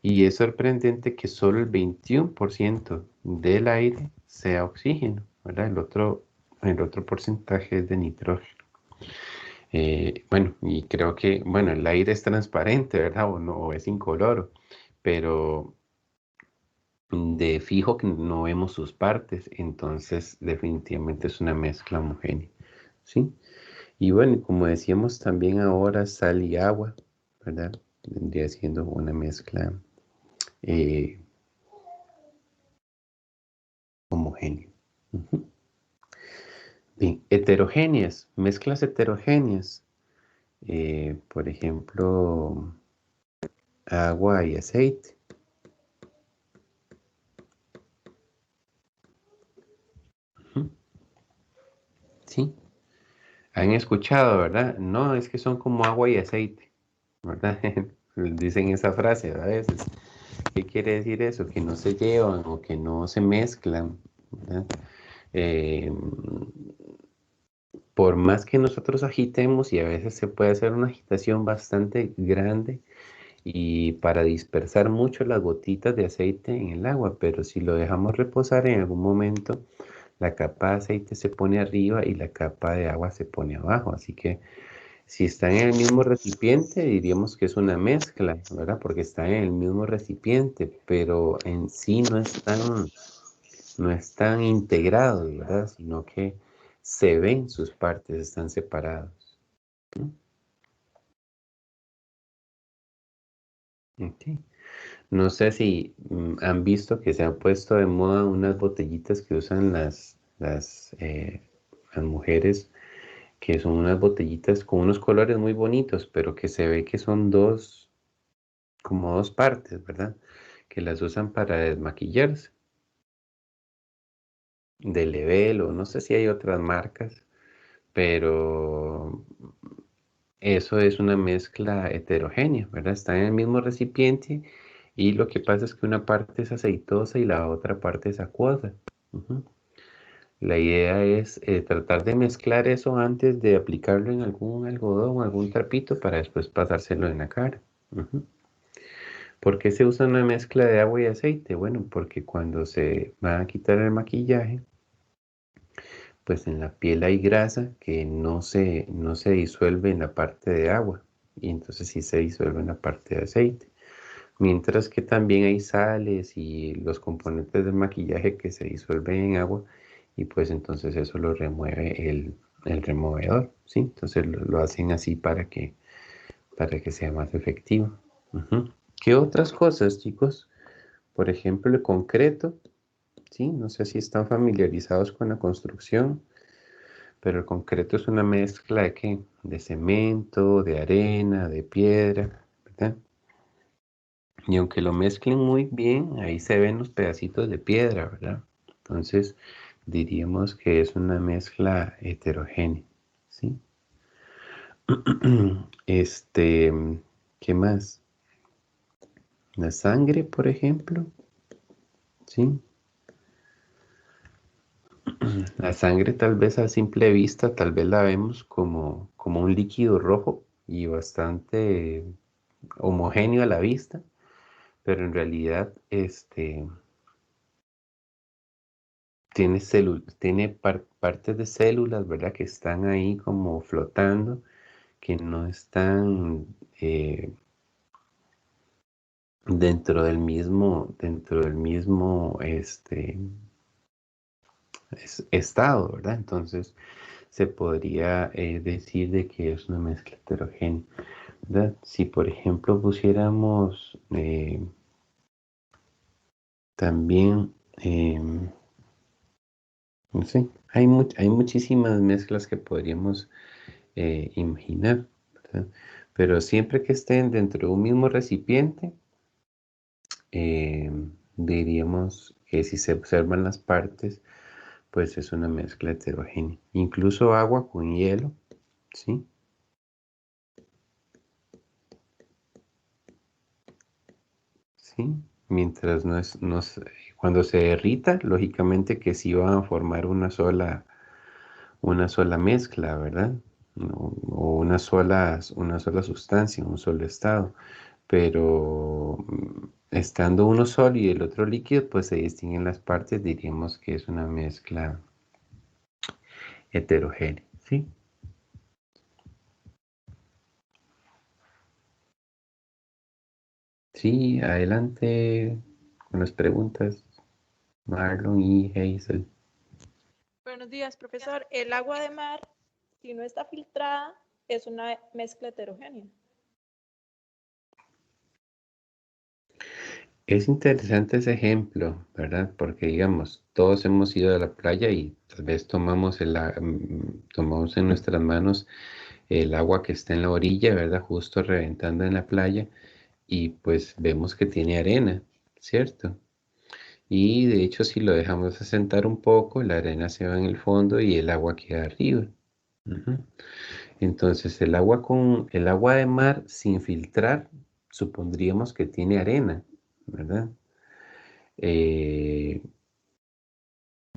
Y es sorprendente que solo el 21% del aire sea oxígeno, ¿verdad? El otro porcentaje es de nitrógeno. Bueno, y creo que, bueno, el aire es transparente, ¿verdad? O no, o es incoloro, pero de fijo que no vemos sus partes, entonces definitivamente es una mezcla homogénea, ¿sí? Y bueno, como decíamos también ahora sal y agua, ¿verdad? Vendría siendo una mezcla eh, homogénea. Ujú. Bien, heterogéneas, mezclas heterogéneas, por ejemplo, agua y aceite, ujú, ¿sí? Han escuchado, ¿verdad? No, es que son como agua y aceite, ¿verdad? Dicen esa frase a veces. ¿Qué quiere decir eso? Que no se llevan o que no se mezclan, ¿verdad? Eh, por más que nosotros agitemos, y a veces se puede hacer una agitación bastante grande y para dispersar mucho las gotitas de aceite en el agua, pero si lo dejamos reposar en algún momento, la capa de aceite se pone arriba y la capa de agua se pone abajo, así que Si están en el mismo recipiente, diríamos que es una mezcla, ¿verdad? Porque están en el mismo recipiente, pero en sí no están integrados, ¿verdad? Sino que se ven sus partes, están separados. Ok. No sé si han visto que se han puesto de moda unas botellitas que usan las mujeres, que son unas botellitas con unos colores muy bonitos, pero que se ve que son como dos partes, ¿verdad? Que las usan para desmaquillarse. De Level o no sé si hay otras marcas, pero eso es una mezcla heterogénea, ¿verdad? Está en el mismo recipiente y lo que pasa es que una parte es aceitosa y la otra parte es acuosa. Ujú. La idea es tratar de mezclar eso antes de aplicarlo en algún algodón o algún trapito para después pasárselo en la cara. Ujú. ¿Por qué se usa una mezcla de agua y aceite? Bueno, porque cuando se va a quitar el maquillaje, pues en la piel hay grasa que no se disuelve en la parte de agua y entonces sí se disuelve en la parte de aceite. Mientras que también hay sales y los componentes del maquillaje que se disuelven en agua y pues entonces eso lo remueve el removedor, ¿sí? Entonces lo hacen así para que sea más efectivo. Ujú. ¿Qué otras cosas, chicos? Por ejemplo, el concreto, ¿sí? No sé si están familiarizados con la construcción. Pero el concreto es una mezcla de qué? De cemento, de arena, de piedra, ¿verdad? Y aunque lo mezclen muy bien, ahí se ven los pedacitos de piedra, ¿verdad? Entonces, diríamos que es una mezcla heterogénea, ¿sí? Este, ¿qué más? La sangre, por ejemplo, ¿sí? La sangre tal vez a simple vista, tal vez la vemos como un líquido rojo y bastante homogéneo a la vista, pero en realidad tiene partes de células, ¿verdad? Que están ahí como flotando, que no están dentro del mismo estado, ¿verdad? Entonces se podría decir de que es una mezcla heterogénea, ¿verdad? Si por ejemplo pusiéramos también no sé, hay muchísimas mezclas que podríamos imaginar, ¿verdad? Pero siempre que estén dentro de un mismo recipiente, eh, diríamos que si se observan las partes, pues es una mezcla heterogénea. Incluso agua con hielo, ¿sí? ¿Sí? Mientras cuando se derrita, lógicamente que sí va a formar una sola mezcla, ¿verdad? O una sola sustancia, un solo estado. Pero estando uno sólido y el otro líquido, pues se distinguen las partes, diríamos que es una mezcla heterogénea, ¿sí? Sí, adelante con las preguntas, Marlon y Hazel.
Buenos días, profesor. El agua de mar, si no está filtrada, es una mezcla heterogénea.
Es interesante ese ejemplo, ¿verdad? Porque digamos, todos hemos ido a la playa y tal vez tomamos en nuestras manos el agua que está en la orilla, ¿verdad? Justo reventando en la playa y pues vemos que tiene arena, ¿cierto? Y de hecho si lo dejamos asentar un poco, la arena se va en el fondo y el agua queda arriba. Ujú. Entonces el agua de mar sin filtrar, supondríamos que tiene arena, ¿verdad? Eh,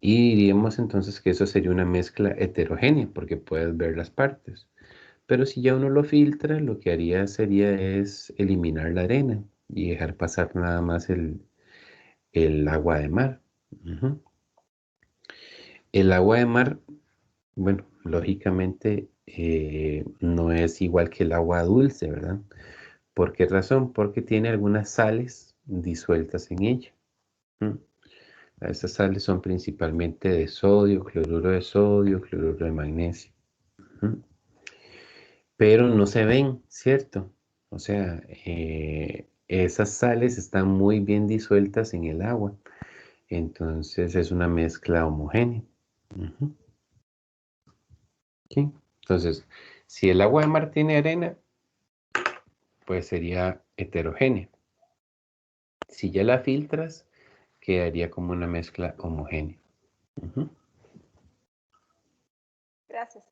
y diríamos entonces que eso sería una mezcla heterogénea porque puedes ver las partes. Pero si ya uno lo filtra, lo que haría sería es eliminar la arena y dejar pasar nada más el agua de mar. Ujú. El agua de mar, bueno, lógicamente no es es igual que el agua dulce, ¿verdad? ¿Por qué razón? Porque tiene algunas sales disueltas en ella. Estas sales son principalmente de sodio, cloruro de magnesio. Pero no se ven, ¿cierto? O sea, esas sales están muy bien disueltas en el agua. Entonces es una mezcla homogénea. ¿Sí? Entonces, si el agua de mar tiene arena, pues sería heterogénea. Si ya la filtras, quedaría como una mezcla homogénea.
Gracias.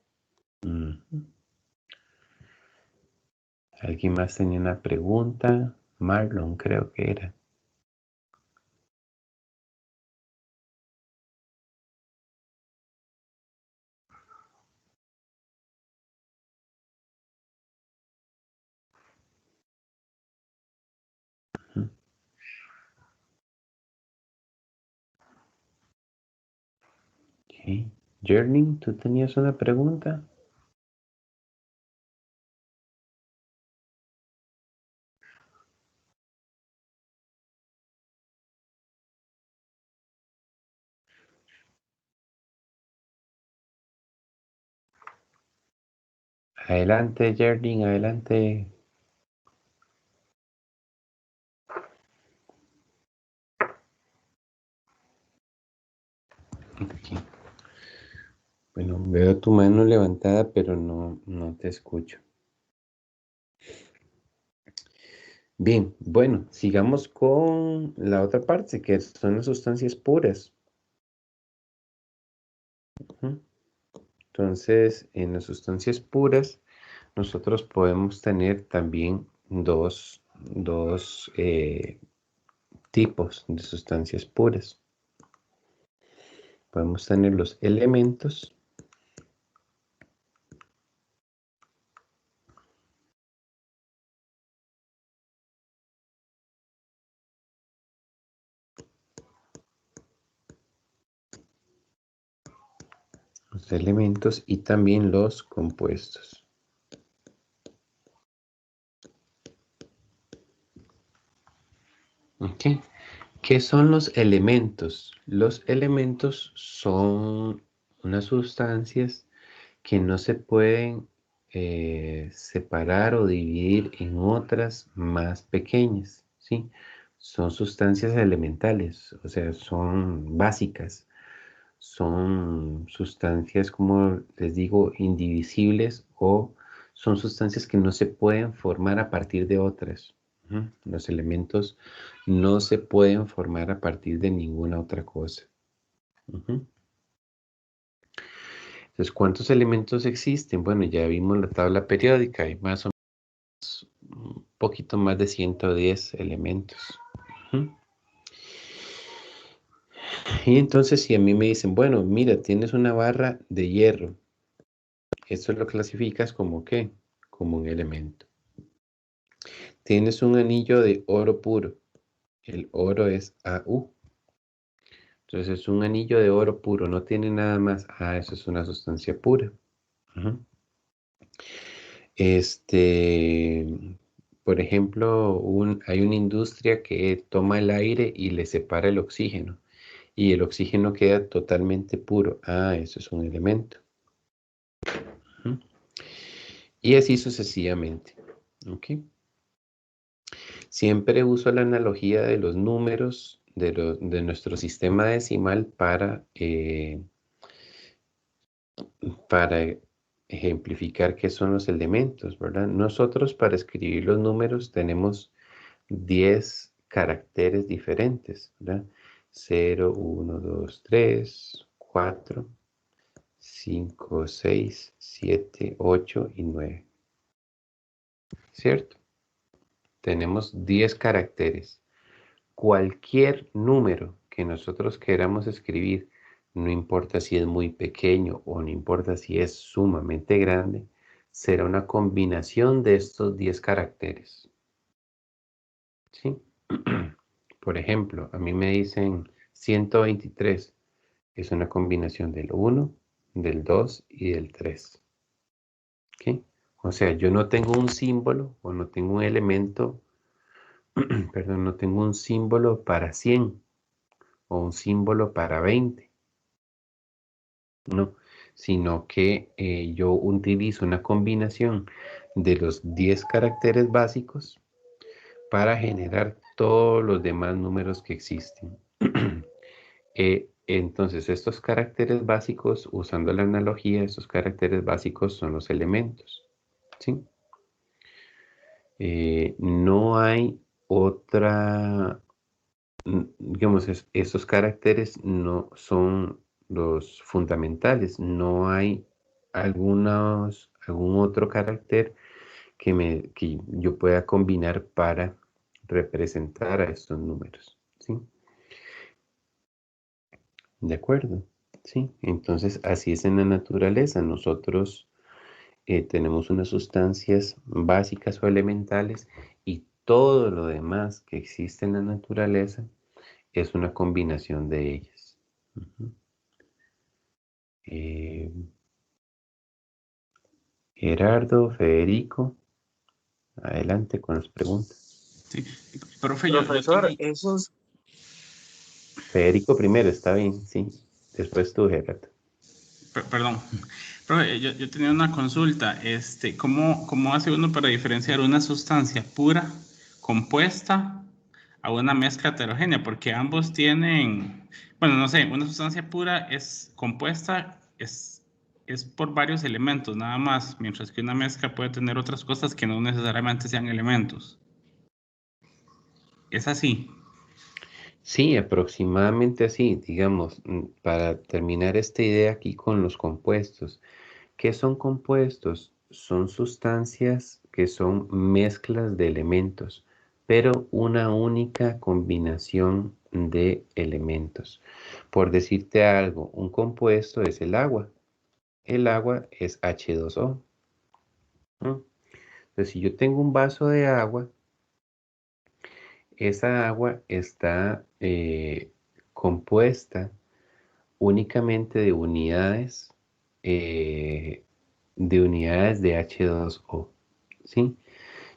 ¿Alguien más tenía una pregunta? Marlon, creo que era. Okay. Jerling, ¿tú tenías una pregunta? Adelante, Jerling, adelante. Okay. Bueno, veo tu mano levantada, pero no te escucho. Bien, bueno, sigamos con la otra parte, que son las sustancias puras. Entonces, en las sustancias puras, nosotros podemos tener también dos tipos de sustancias puras. Podemos tener los elementos. Los elementos y también los compuestos. Ok. ¿Qué son los elementos? Los elementos son unas sustancias que no se pueden separar o dividir en otras más pequeñas, ¿sí? Son sustancias elementales, o sea, son básicas. Son sustancias, como les digo, indivisibles o son sustancias que no se pueden formar a partir de otras. Los elementos no se pueden formar a partir de ninguna otra cosa. Entonces, ¿cuántos elementos existen? Bueno, ya vimos la tabla periódica, hay más o menos un poquito más de 110 elementos. Y entonces, si a mí me dicen, bueno, mira, tienes una barra de hierro, esto lo clasificas como ¿qué? Como un elemento. Tienes un anillo de oro puro, el oro es AU. Entonces es un anillo de oro puro, no tiene nada más. Ah, eso es una sustancia pura. Por ejemplo, hay una industria que toma el aire y le separa el oxígeno. Y el oxígeno queda totalmente puro. Ah, eso es un elemento. Y así sucesivamente. ¿Ok? Siempre uso la analogía de los números de nuestro sistema decimal para ejemplificar qué son los elementos, ¿verdad? Nosotros para escribir los números tenemos 10 caracteres diferentes, ¿verdad? 0, 1, 2, 3, 4, 5, 6, 7, 8 y 9. ¿Cierto? Tenemos 10 caracteres. Cualquier número que nosotros queramos escribir, no importa si es muy pequeño o no importa si es sumamente grande, será una combinación de estos 10 caracteres. ¿Sí? Por ejemplo, a mí me dicen 123. Es una combinación del 1, del 2 y del 3. ¿Ok? O sea, yo no tengo un símbolo o no tengo un elemento, perdón, no tengo un símbolo para 100 o un símbolo para 20, no, sino que yo utilizo una combinación de los 10 caracteres básicos para generar todos los demás números que existen. Entonces, estos caracteres básicos, usando la analogía, estos caracteres básicos son los elementos, ¿sí? No hay otra, digamos, estos caracteres no son los fundamentales, no hay algún otro carácter que yo pueda combinar para representar a estos números, ¿sí? ¿De acuerdo? Sí, entonces así es en la naturaleza. Nosotros tenemos unas sustancias básicas o elementales y todo lo demás que existe en la naturaleza es una combinación de ellas. Ujú. Eh, Gerardo, Federico, adelante con las preguntas.
Sí. Profe, yo
Profesor,
tenía,
esos,
Federico primero, está bien, sí. Después tú, Gerardo.
perdón, profe, yo tenía una consulta. ¿Cómo hace uno para diferenciar una sustancia pura, compuesta, a una mezcla heterogénea? Porque ambos tienen, bueno, no sé, una sustancia pura es compuesta, es por varios elementos nada más, mientras que una mezcla puede tener otras cosas que no necesariamente sean elementos. ¿Es así?
Sí, aproximadamente así, digamos, para terminar esta idea aquí con los compuestos. ¿Qué son compuestos? Son sustancias que son mezclas de elementos, pero una única combinación de elementos. Por decirte algo, un compuesto es el agua. El agua es H2O. ¿No? Entonces, si yo tengo un vaso de agua, esa agua está compuesta únicamente eh, de unidades de H2O, ¿sí?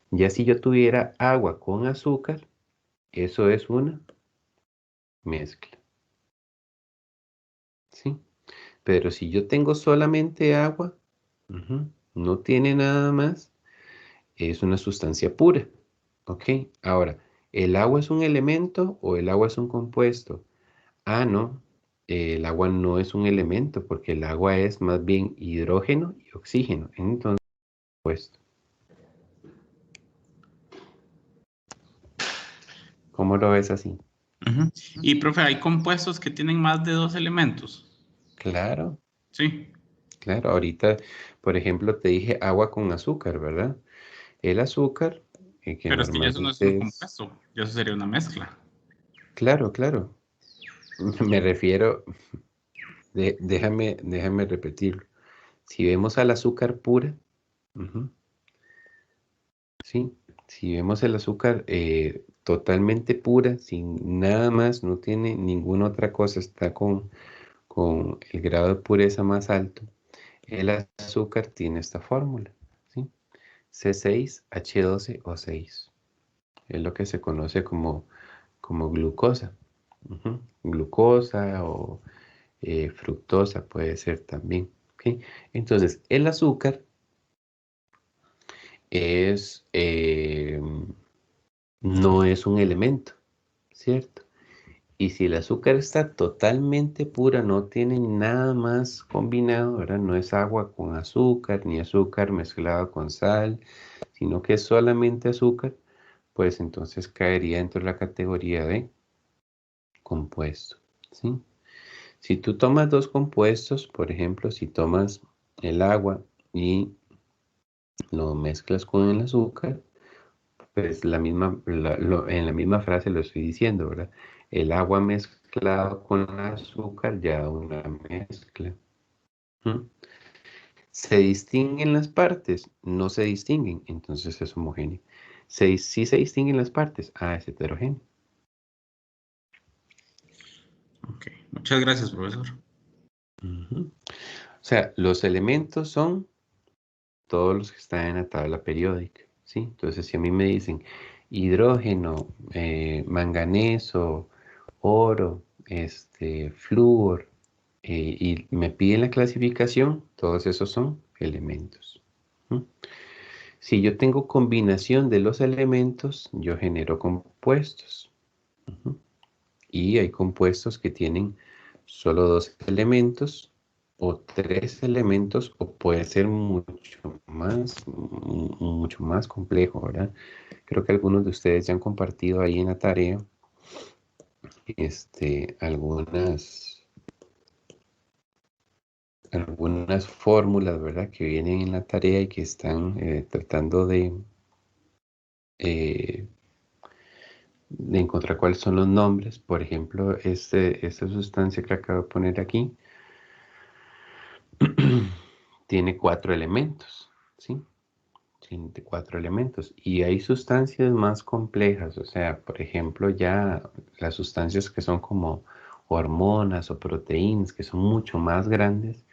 Ya si yo tuviera agua con azúcar, eso es una mezcla, ¿sí? Pero si yo tengo solamente agua, no tiene nada más, es una sustancia pura, ¿ok? Ahora, ¿el agua es un elemento o el agua es un compuesto? Ah, no, el agua no es un elemento porque el agua es más bien hidrógeno y oxígeno, entonces, compuesto. ¿Cómo lo ves así?
Ujú. Y, profe, ¿hay compuestos que tienen más de 2 elementos?
Claro,
Sí,
claro. Ahorita, por ejemplo, te dije agua con azúcar, ¿verdad? El azúcar, que
pero es que ya eso no es un
normalmente es...
compuesto, ya eso sería una mezcla.
Claro, claro. Me refiero, déjame repetirlo. Si vemos al azúcar pura, ujú, sí, si vemos el azúcar totalmente pura, sin nada más, no tiene ninguna otra cosa, está con el grado de pureza más alto, el azúcar tiene esta fórmula, ¿sí? C6H12O6. Es lo que se conoce como glucosa. Glucosa o fructosa puede ser también. ¿Ok? Entonces, el azúcar es, no es un elemento, ¿cierto? Y si el azúcar está totalmente pura, no tiene nada más combinado, ¿verdad? No es agua con azúcar, ni azúcar mezclado con sal, sino que es solamente azúcar, pues entonces caería dentro de la categoría de compuesto, ¿sí? Si tú tomas dos compuestos, por ejemplo, si tomas el agua y lo mezclas con el azúcar, pues en la misma frase lo estoy diciendo, ¿verdad? El agua mezclado con el azúcar ya da una mezcla. ¿Mm? ¿Se distinguen las partes? No se distinguen, entonces es homogéneo. Sí se distinguen las partes, es heterogéneo.
Ok, muchas gracias, profesor.
Ujú. O sea, los elementos son todos los que están en la tabla periódica, ¿sí? Entonces, si a mí me dicen hidrógeno, manganeso, oro, flúor, y me piden la clasificación, todos esos son elementos. ¿Mm? Si yo tengo combinación de los elementos, yo genero compuestos. Ujú. Y hay compuestos que tienen solo 2 elementos o 3 elementos, o puede ser mucho más complejo, ¿verdad? Creo que algunos de ustedes ya han compartido ahí en la tarea algunas fórmulas, ¿verdad? Que vienen en la tarea y que están tratando eh, de encontrar cuáles son los nombres. Por ejemplo, esta sustancia que acabo de poner aquí tiene 4 elementos, ¿sí? Tiene 4 elementos. Y hay sustancias más complejas, o sea, por ejemplo, ya las sustancias que son como hormonas o proteínas, que son mucho más grandes,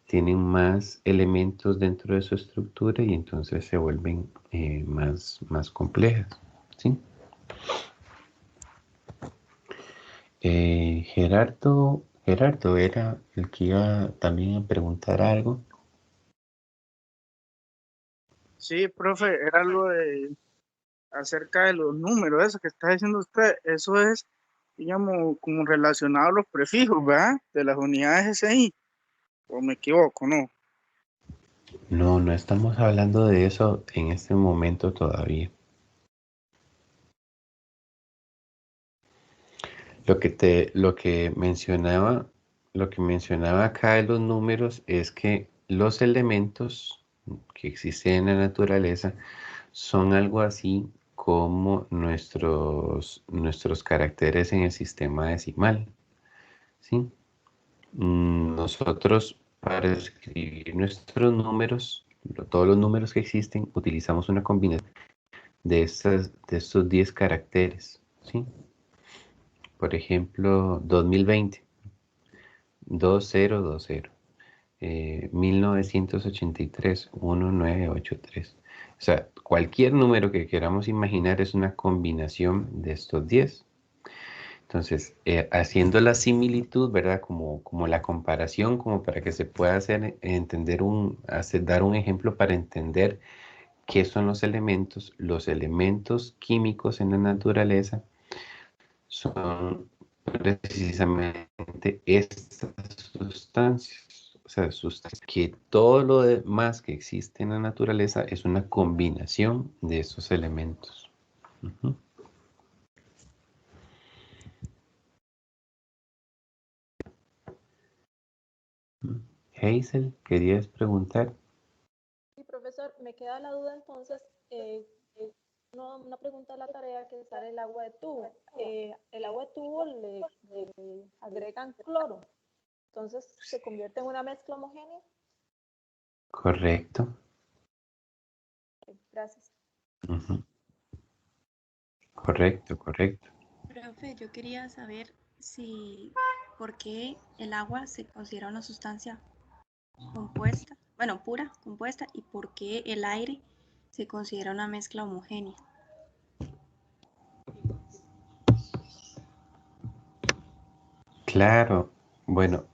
tienen más elementos dentro de su estructura y entonces se vuelven más complejas, ¿sí? Gerardo era el que iba también a preguntar algo.
Sí, profe, era lo de acerca de los números, eso que está diciendo usted, eso es, digamos, como relacionado a los prefijos, ¿verdad? De las unidades SI, o me equivoco, ¿no?
No, no estamos hablando de eso en este momento todavía. Lo que mencionaba acá de los números es que los elementos que existen en la naturaleza son algo así como nuestros caracteres en el sistema decimal, ¿sí? Nosotros para escribir nuestros números, todos los números que existen, utilizamos una combinación de estos 10 caracteres, ¿sí? Por ejemplo, 2020, 2020, 1983, 1983. O sea, cualquier número que queramos imaginar es una combinación de estos 10. Entonces, haciendo la similitud, ¿verdad? Como la comparación, como para que se pueda dar un ejemplo para entender qué son los elementos. Los elementos químicos en la naturaleza son precisamente estas sustancias. O sea, sustancias que todo lo demás que existe en la naturaleza es una combinación de esos elementos. Ujú. Hazel, ¿querías preguntar?
Sí, profesor, me queda la duda entonces, una pregunta de la tarea que sale el agua de tubo. El agua de tubo le agregan cloro, entonces se convierte en una mezcla homogénea.
Correcto.
Gracias.
Ujú. Correcto, correcto.
Profe, yo quería saber por qué el agua se considera una sustancia compuesta, bueno, pura, compuesta, y por qué el aire se considera una mezcla homogénea.
Claro, bueno,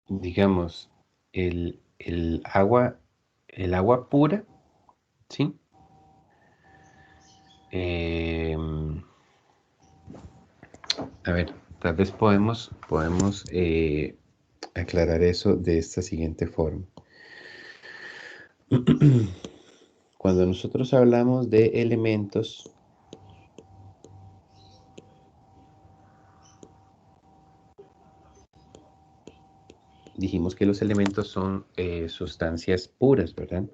digamos, el agua pura, ¿sí? A ver, tal vez podemos aclarar eso de esta siguiente forma. Cuando nosotros hablamos de elementos, dijimos que los elementos son sustancias puras, ¿verdad?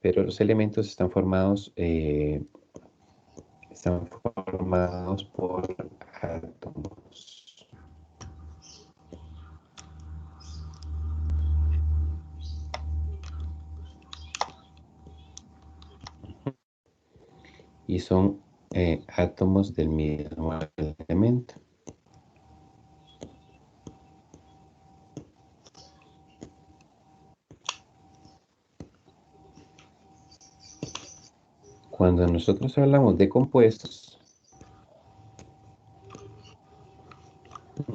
Pero los elementos están formados por átomos. Y son átomos del mismo elemento. Cuando nosotros hablamos de compuestos,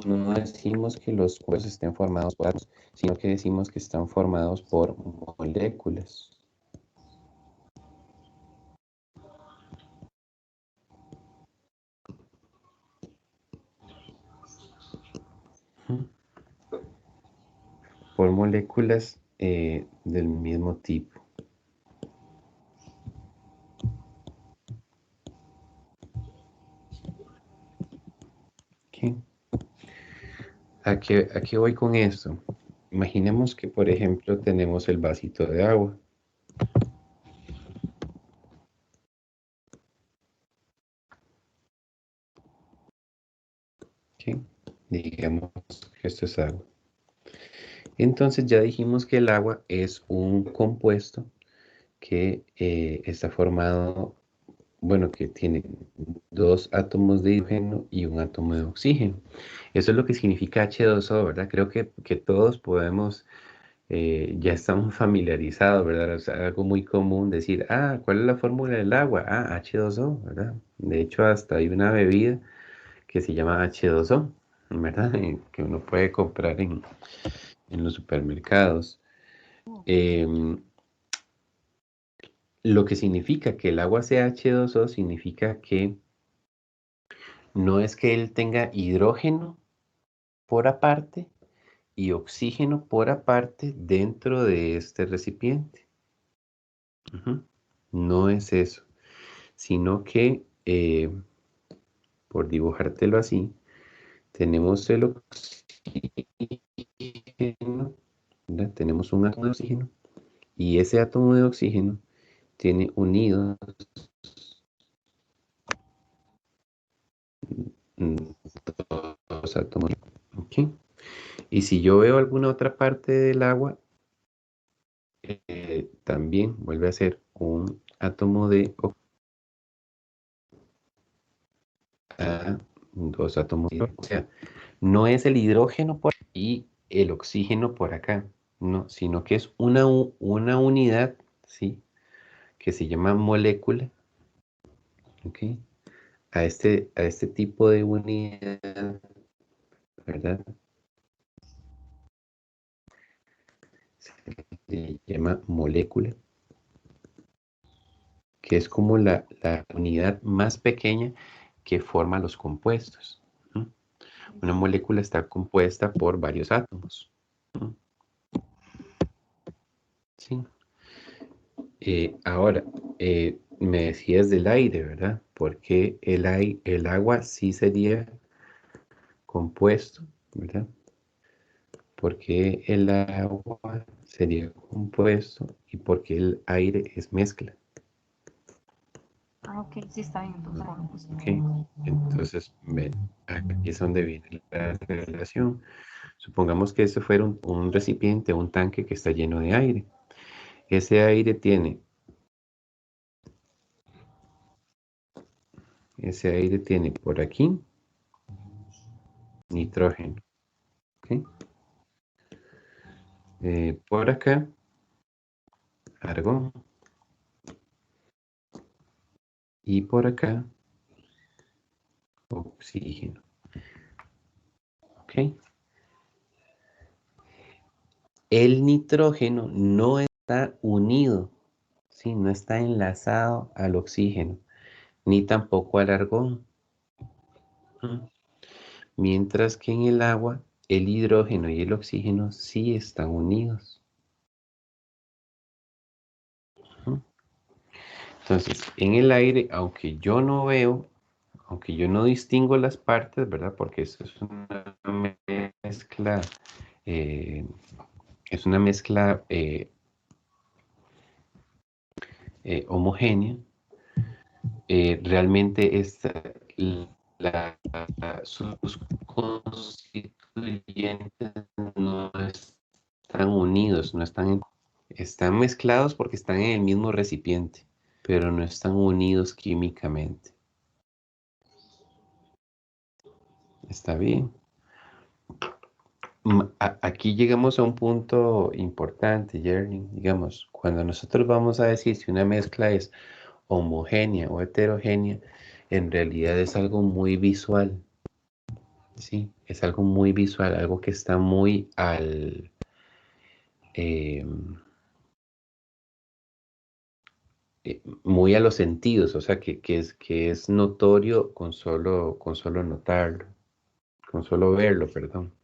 no decimos que los compuestos estén formados por átomos, sino que decimos que están formados por moléculas. Por moléculas del mismo tipo. Okay. ¿A qué voy con esto? Imaginemos que, por ejemplo, tenemos el vasito de agua. Okay. Digamos que esto es agua. Entonces ya dijimos que el agua es un compuesto que está formado, bueno, que tiene 2 átomos de hidrógeno y un átomo de oxígeno. Eso es lo que significa H2O, ¿verdad? Creo que todos podemos, ya estamos familiarizados, ¿verdad? O sea, algo muy común decir, ¿cuál es la fórmula del agua? H2O, ¿verdad? De hecho, hasta hay una bebida que se llama H2O, ¿verdad? Que uno puede comprar en los supermercados. Lo que significa que el agua sea H2O significa que no es que él tenga hidrógeno por aparte y oxígeno por aparte dentro de este recipiente. No es eso, sino que, por dibujártelo así, tenemos el oxígeno, ¿verdad? Tenemos un átomo de oxígeno y ese átomo de oxígeno tiene unidos dos átomos. ¿Okay? Y si yo veo alguna otra parte del agua, también vuelve a ser un átomo de dos átomos. O sea, no es el hidrógeno por y el oxígeno por acá, no, sino que es una unidad, ¿sí? Que se llama molécula, ¿ok? A este tipo de unidad, ¿verdad? Se llama molécula, que es como la unidad más pequeña que forma los compuestos. ¿No? Una molécula está compuesta por varios átomos. ¿No? Sí. Ahora, me decías del aire, ¿verdad? Porque el agua sí sería compuesto, ¿verdad? Porque el agua sería compuesto y porque el aire es mezcla.
Ok, sí está bien. Entonces, bueno, pues.
¿Ok? Entonces, ven, aquí es donde viene la relación. Supongamos que eso fuera un recipiente, un tanque que está lleno de aire. Ese aire tiene por aquí nitrógeno. ¿Okay? Por acá, argón. Y por acá, oxígeno. ¿Ok? El nitrógeno no está unido, ¿sí? No está enlazado al oxígeno, ni tampoco al argón. Mientras que en el agua, el hidrógeno y el oxígeno sí están unidos. Entonces, en el aire, aunque yo no distingo las partes, ¿verdad? Porque eso es una mezcla, homogénea, realmente sus constituyentes no están unidos, están mezclados porque están en el mismo recipiente, pero no están unidos químicamente. ¿Está bien? Aquí llegamos a un punto importante, Jerry. Digamos, cuando nosotros vamos a decir si una mezcla es homogénea o heterogénea, en realidad es algo muy visual. Sí, es algo muy visual, algo que está muy muy a los sentidos, o sea, que es notorio con solo notarlo, con solo verlo, perdón.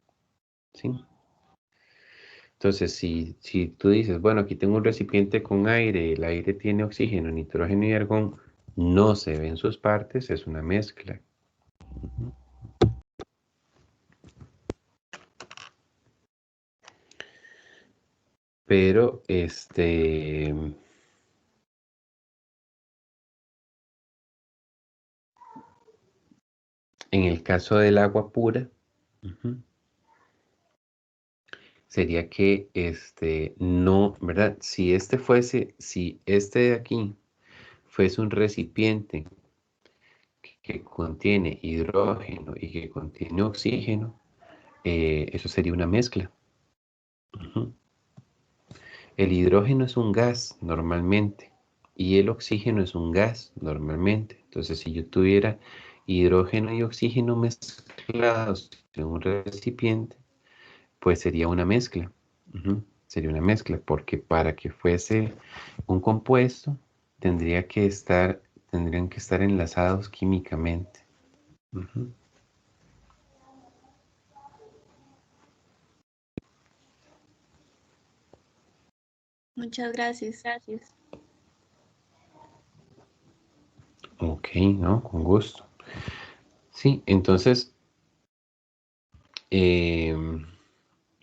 ¿Sí? Entonces, si tú dices, bueno, aquí tengo un recipiente con aire, el aire tiene oxígeno, nitrógeno y argón, no se ven sus partes, es una mezcla. Pero, en el caso del agua pura, sería que no, ¿verdad? Si este de aquí fuese un recipiente que contiene hidrógeno y que contiene oxígeno, eso sería una mezcla. El hidrógeno es un gas normalmente y el oxígeno es un gas normalmente. Entonces, si yo tuviera hidrógeno y oxígeno mezclados en un recipiente, pues sería una mezcla. Sería una mezcla, porque para que fuese un compuesto tendrían que estar enlazados químicamente.
Muchas gracias.
Ok, ¿no? Con gusto. Sí, entonces,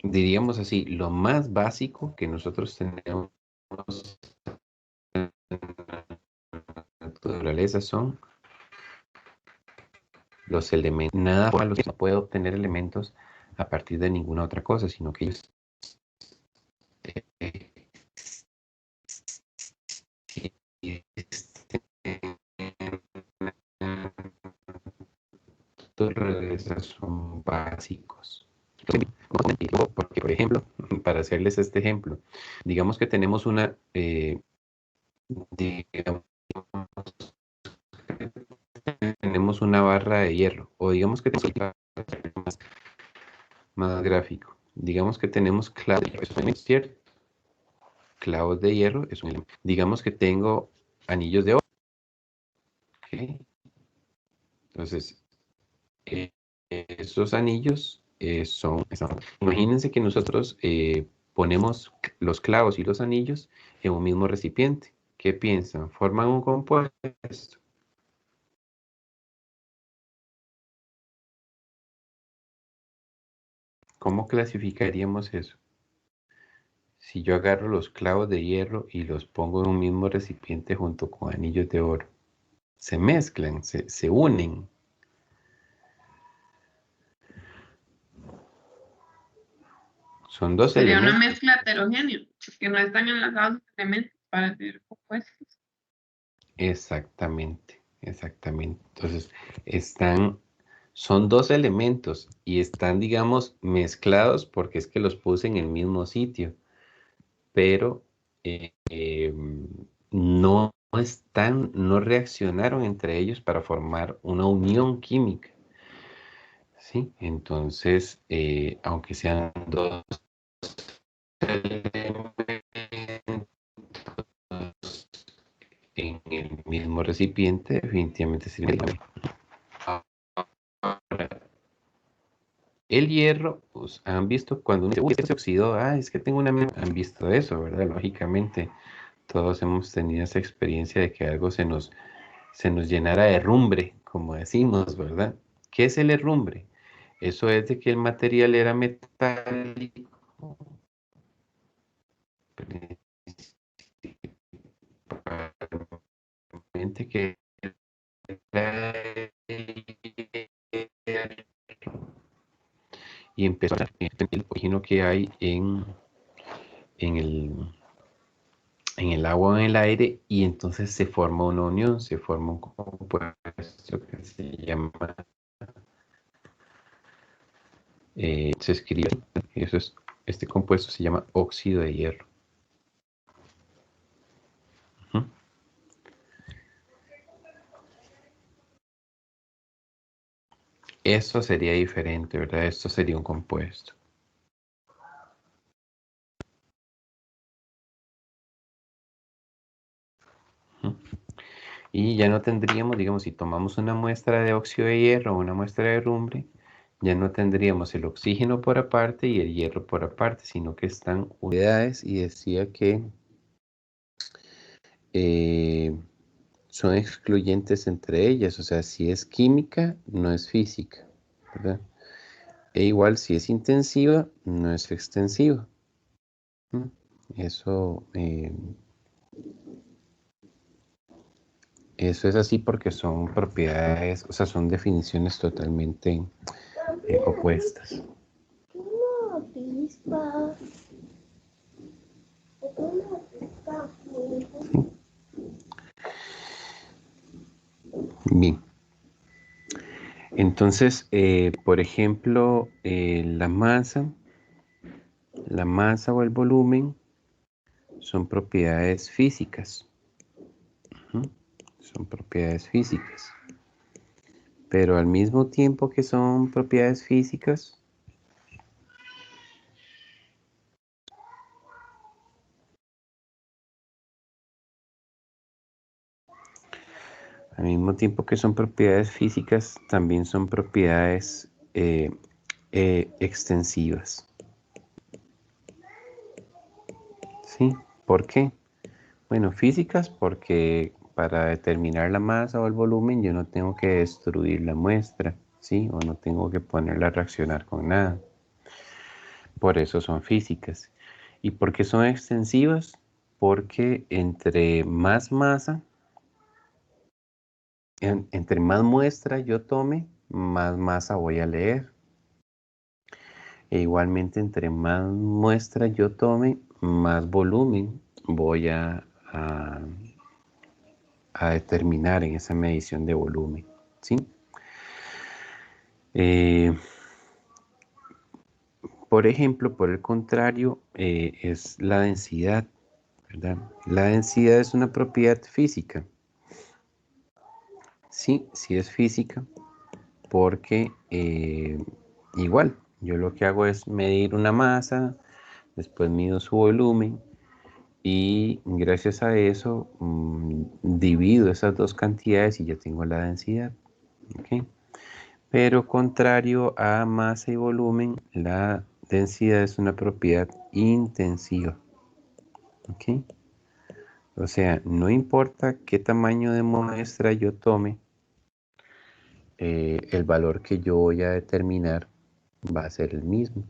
diríamos así, lo más básico que nosotros tenemos en la naturaleza son los elementos. Nada no puede obtener elementos a partir de ninguna otra cosa, sino que ellos son básicos. Porque, por ejemplo, para hacerles este ejemplo, digamos que tenemos tenemos una barra de hierro, o digamos que tenemos más gráfico. Digamos que tenemos clavos de hierro, ¿cierto? Clavos de hierro es un elemento. Digamos que tengo anillos de oro. ¿Okay? Entonces, esos anillos son. Imagínense que nosotros ponemos los clavos y los anillos en un mismo recipiente. ¿Qué piensan? ¿Forman un compuesto? ¿Cómo clasificaríamos eso? Si yo agarro los clavos de hierro y los pongo en un mismo recipiente junto con anillos de oro, se mezclan, se unen. Son dos
Sería
elementos.
una mezcla heterogénea, que no están enlazados los elementos para ser compuestos.
Exactamente. Entonces, son dos elementos y están, digamos, mezclados porque es que los puse en el mismo sitio, pero no reaccionaron entre ellos para formar una unión química. ¿Sí? Entonces, aunque sean dos elementos en el mismo recipiente, definitivamente sirve. El hierro, pues han visto cuando uno dice, se oxidó, es que tengo una... Han visto eso, ¿verdad? Lógicamente, todos hemos tenido esa experiencia de que algo se nos llenara de herrumbre, como decimos, ¿verdad? ¿Qué es el herrumbre? Eso es de que el material era metálico, principalmente que y empezó a el oxígeno que hay en el agua o en el aire, y entonces se forma una unión, se forma un compuesto que se llama, se escribe, este compuesto se llama óxido de hierro. Esto sería diferente, ¿verdad? Esto sería un compuesto. Y ya no tendríamos, digamos, si tomamos una muestra de óxido de hierro o una muestra de herrumbre, ya no tendríamos el oxígeno por aparte y el hierro por aparte, sino que están unidades, y decía que son excluyentes entre ellas. O sea, si es química, no es física, ¿verdad? E igual, si es intensiva, no es extensiva. Eso es así porque son propiedades, o sea, son definiciones totalmente opuestas. Bien. Entonces, por ejemplo, la masa o el volumen son propiedades físicas. Son propiedades físicas. Pero al mismo tiempo que son propiedades físicas, también son propiedades extensivas. ¿Sí? ¿Por qué? Bueno, físicas porque para determinar la masa o el volumen yo no tengo que destruir la muestra, ¿sí? O no tengo que ponerla a reaccionar con nada. Por eso son físicas. ¿Y por qué son extensivas? Porque entre más masa, entre más muestra yo tome, más masa voy a leer. E igualmente, entre más muestra yo tome, más volumen voy a determinar en esa medición de volumen, ¿sí? Por ejemplo, por el contrario, es la densidad, ¿verdad? La densidad es una propiedad física. Sí, sí es física, porque igual, yo lo que hago es medir una masa, después mido su volumen, y gracias a eso divido esas dos cantidades y ya tengo la densidad. ¿Okay? Pero contrario a masa y volumen, la densidad es una propiedad intensiva. ¿Okay? O sea, no importa qué tamaño de muestra yo tome, el valor que yo voy a determinar va a ser el mismo.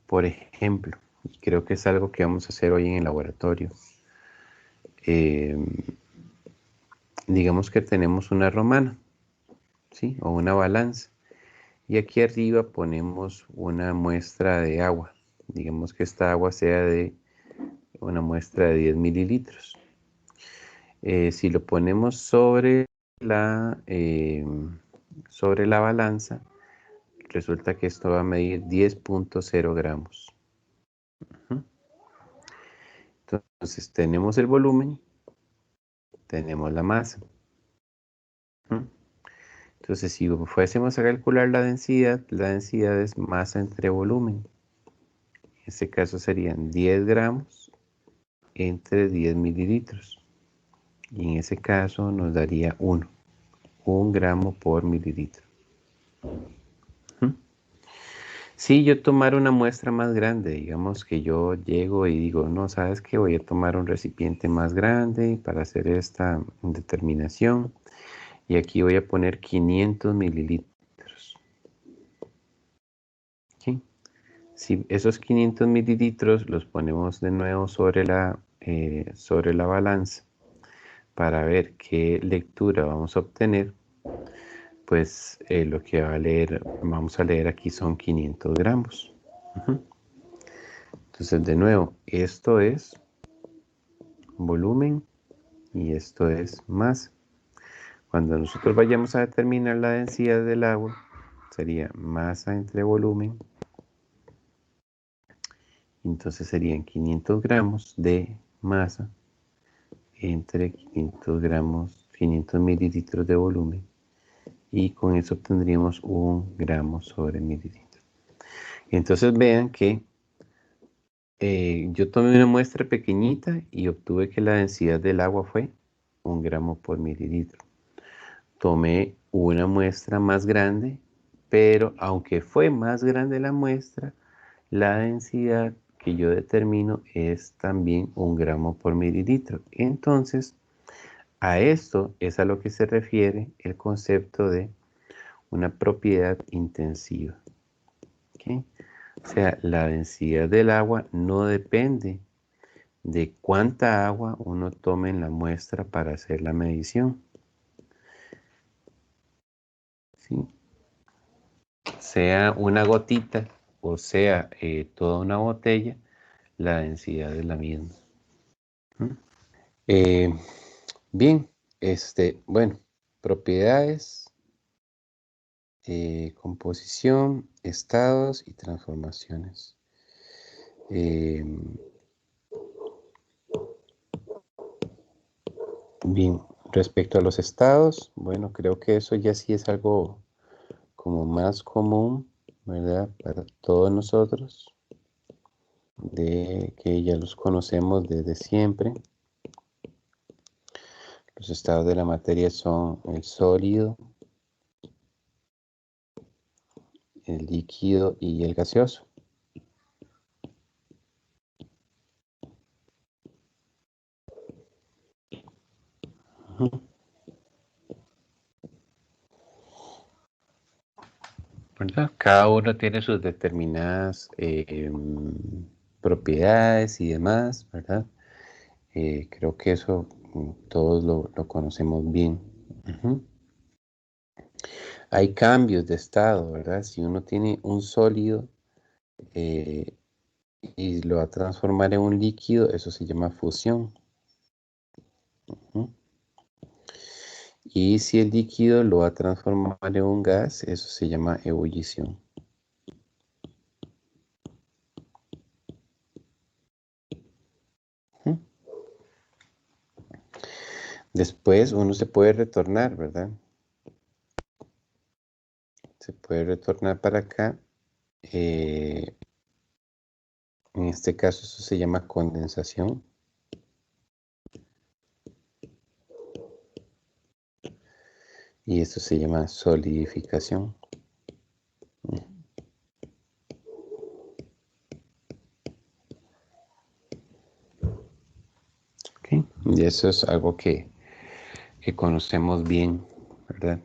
Por ejemplo, creo que es algo que vamos a hacer hoy en el laboratorio. Digamos que tenemos una romana, ¿sí? O una balanza. Y aquí arriba ponemos una muestra de agua. Digamos que esta agua sea de una muestra de 10 mililitros. Si lo ponemos sobre la balanza, resulta que esto va a medir 10.0 gramos. Entonces tenemos el volumen, tenemos la masa. Entonces, si fuésemos a calcular la densidad es masa entre volumen. En este caso serían 10 gramos entre 10 mililitros. Y en ese caso nos daría 1 gramo por mililitro. Si yo tomara una muestra más grande, digamos que yo llego y digo, no, ¿sabes qué? Voy a tomar un recipiente más grande para hacer esta determinación. Y aquí voy a poner 500 mililitros. ¿Sí? Si esos 500 mililitros los ponemos de nuevo sobre la balanza para ver qué lectura vamos a obtener, pues lo que vamos a leer aquí son 500 gramos. Entonces, de nuevo, esto es volumen y esto es masa. Cuando nosotros vayamos a determinar la densidad del agua, sería masa entre volumen. Entonces serían 500 gramos de masa entre 500 gramos, 500 mililitros de volumen, y con eso obtendríamos 1 gramo sobre mililitro. Entonces vean que yo tomé una muestra pequeñita y obtuve que la densidad del agua fue 1 gramo por mililitro. Tomé una muestra más grande, pero aunque fue más grande la muestra, la densidad que yo determino es también 1 gramo por mililitro. Entonces, a esto es a lo que se refiere el concepto de una propiedad intensiva. ¿Okay? O sea, la densidad del agua no depende de cuánta agua uno tome en la muestra para hacer la medición. ¿Sí? Sea una gotita o sea toda una botella, la densidad es la misma. Bien, bueno, propiedades, composición, estados y transformaciones. Bien, respecto a los estados, bueno, creo que eso ya sí es algo como más común, ¿verdad? Para todos nosotros, de que ya los conocemos desde siempre. Los estados de la materia son el sólido, el líquido y el gaseoso. ¿Verdad? Cada uno tiene sus determinadas propiedades y demás, ¿verdad? Creo que eso todos lo conocemos bien. Hay cambios de estado, ¿verdad? Si uno tiene un sólido y lo va a transformar en un líquido, eso se llama fusión. Y si el líquido lo va a transformar en un gas, eso se llama ebullición. Después uno se puede retornar, ¿verdad? Se puede retornar para acá. En este caso eso se llama condensación. Y esto se llama solidificación. Okay. Y eso es algo que conocemos bien, ¿verdad?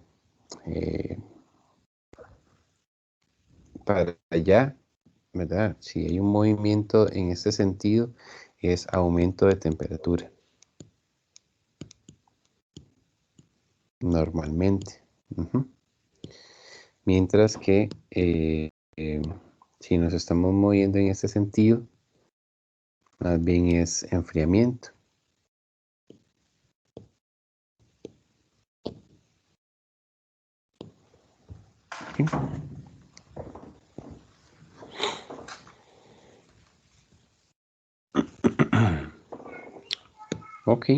Para allá, ¿verdad? Si hay un movimiento en este sentido, es aumento de temperatura. Normalmente. Mientras que si nos estamos moviendo en este sentido, más bien es enfriamiento. Okay. Ok.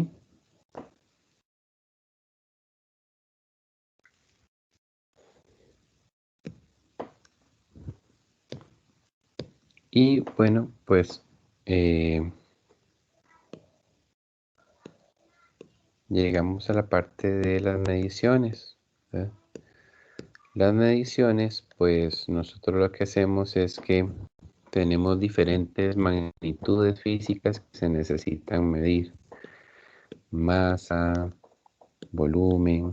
Y bueno, pues llegamos a la parte de las mediciones, ¿verdad? Las mediciones, pues nosotros lo que hacemos es que tenemos diferentes magnitudes físicas que se necesitan medir. Masa, volumen,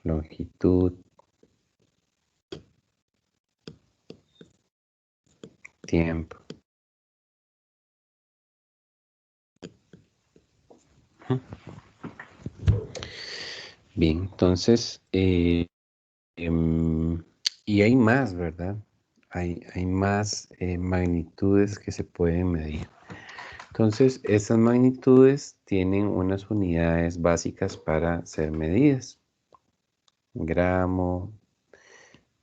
longitud, tiempo. Bien, entonces, y hay más, ¿verdad? Hay más magnitudes que se pueden medir. Entonces, estas magnitudes tienen unas unidades básicas para ser medidas. Gramo,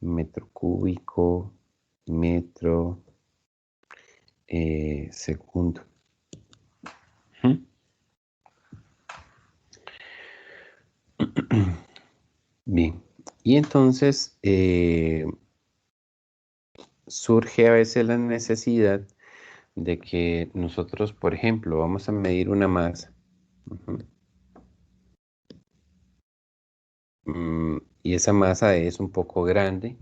metro cúbico, metro, segundo. Y entonces surge a veces la necesidad de que nosotros, por ejemplo, vamos a medir una masa. Y esa masa es un poco grande.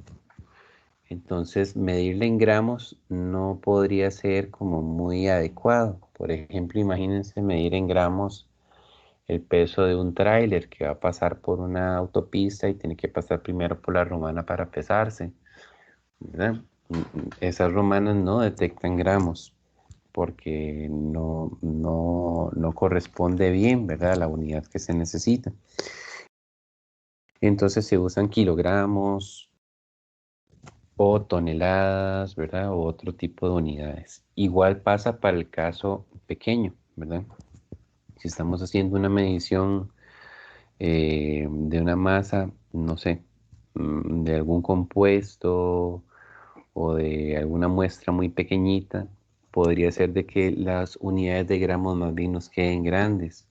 Entonces, medirla en gramos no podría ser como muy adecuado. Por ejemplo, imagínense medir en gramos el peso de un tráiler que va a pasar por una autopista y tiene que pasar primero por la romana para pesarse, ¿verdad? Esas romanas no detectan gramos porque no corresponde bien, ¿verdad?, a la unidad que se necesita. Entonces se usan kilogramos o toneladas, ¿verdad?, o otro tipo de unidades. Igual pasa para el caso pequeño, ¿verdad? Si estamos haciendo una medición de una masa, no sé, de algún compuesto o de alguna muestra muy pequeñita, podría ser de que las unidades de gramos más bien nos queden grandes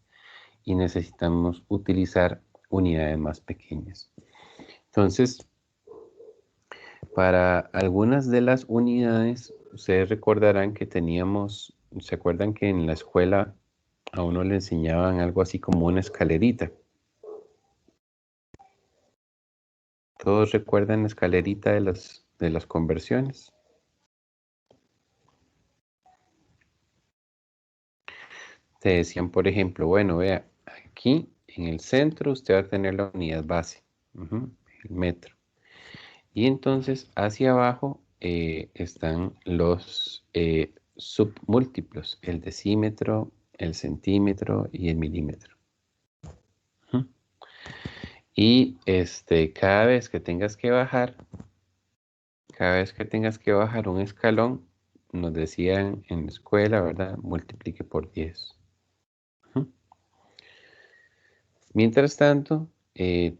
y necesitamos utilizar unidades más pequeñas. Entonces, para algunas de las unidades, ustedes recordarán que teníamos, ¿se acuerdan que en la escuela a uno le enseñaban algo así como una escalerita? ¿Todos recuerdan la escalerita de las conversiones? Te decían, por ejemplo, bueno, vea, aquí en el centro usted va a tener la unidad base, el metro. Y entonces hacia abajo están los submúltiplos, el decímetro, el centímetro y el milímetro. Y cada vez que tengas que bajar un escalón, nos decían en la escuela, ¿verdad? Multiplique por 10. Mientras tanto,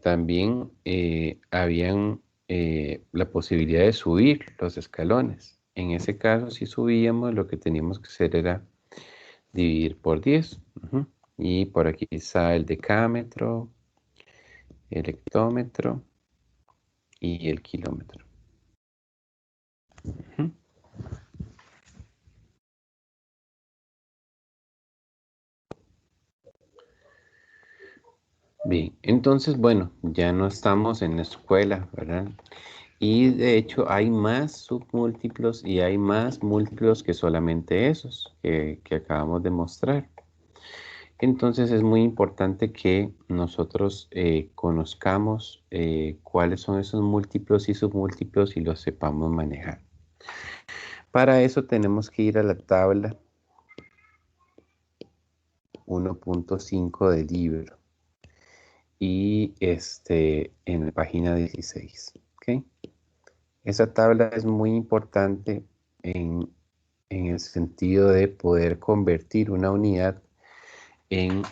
también habían la posibilidad de subir los escalones. En ese caso, si subíamos, lo que teníamos que hacer era dividir por 10. Y por aquí está el decámetro, el hectómetro y el kilómetro. Bien, entonces, bueno, ya no estamos en la escuela, ¿verdad? Y de hecho hay más submúltiplos y hay más múltiplos que solamente esos que acabamos de mostrar. Entonces es muy importante que nosotros conozcamos cuáles son esos múltiplos y submúltiplos y los sepamos manejar. Para eso tenemos que ir a la tabla 1.5 del libro y en la página 16. ¿Okay? Esa tabla es muy importante en el sentido de poder convertir una unidad en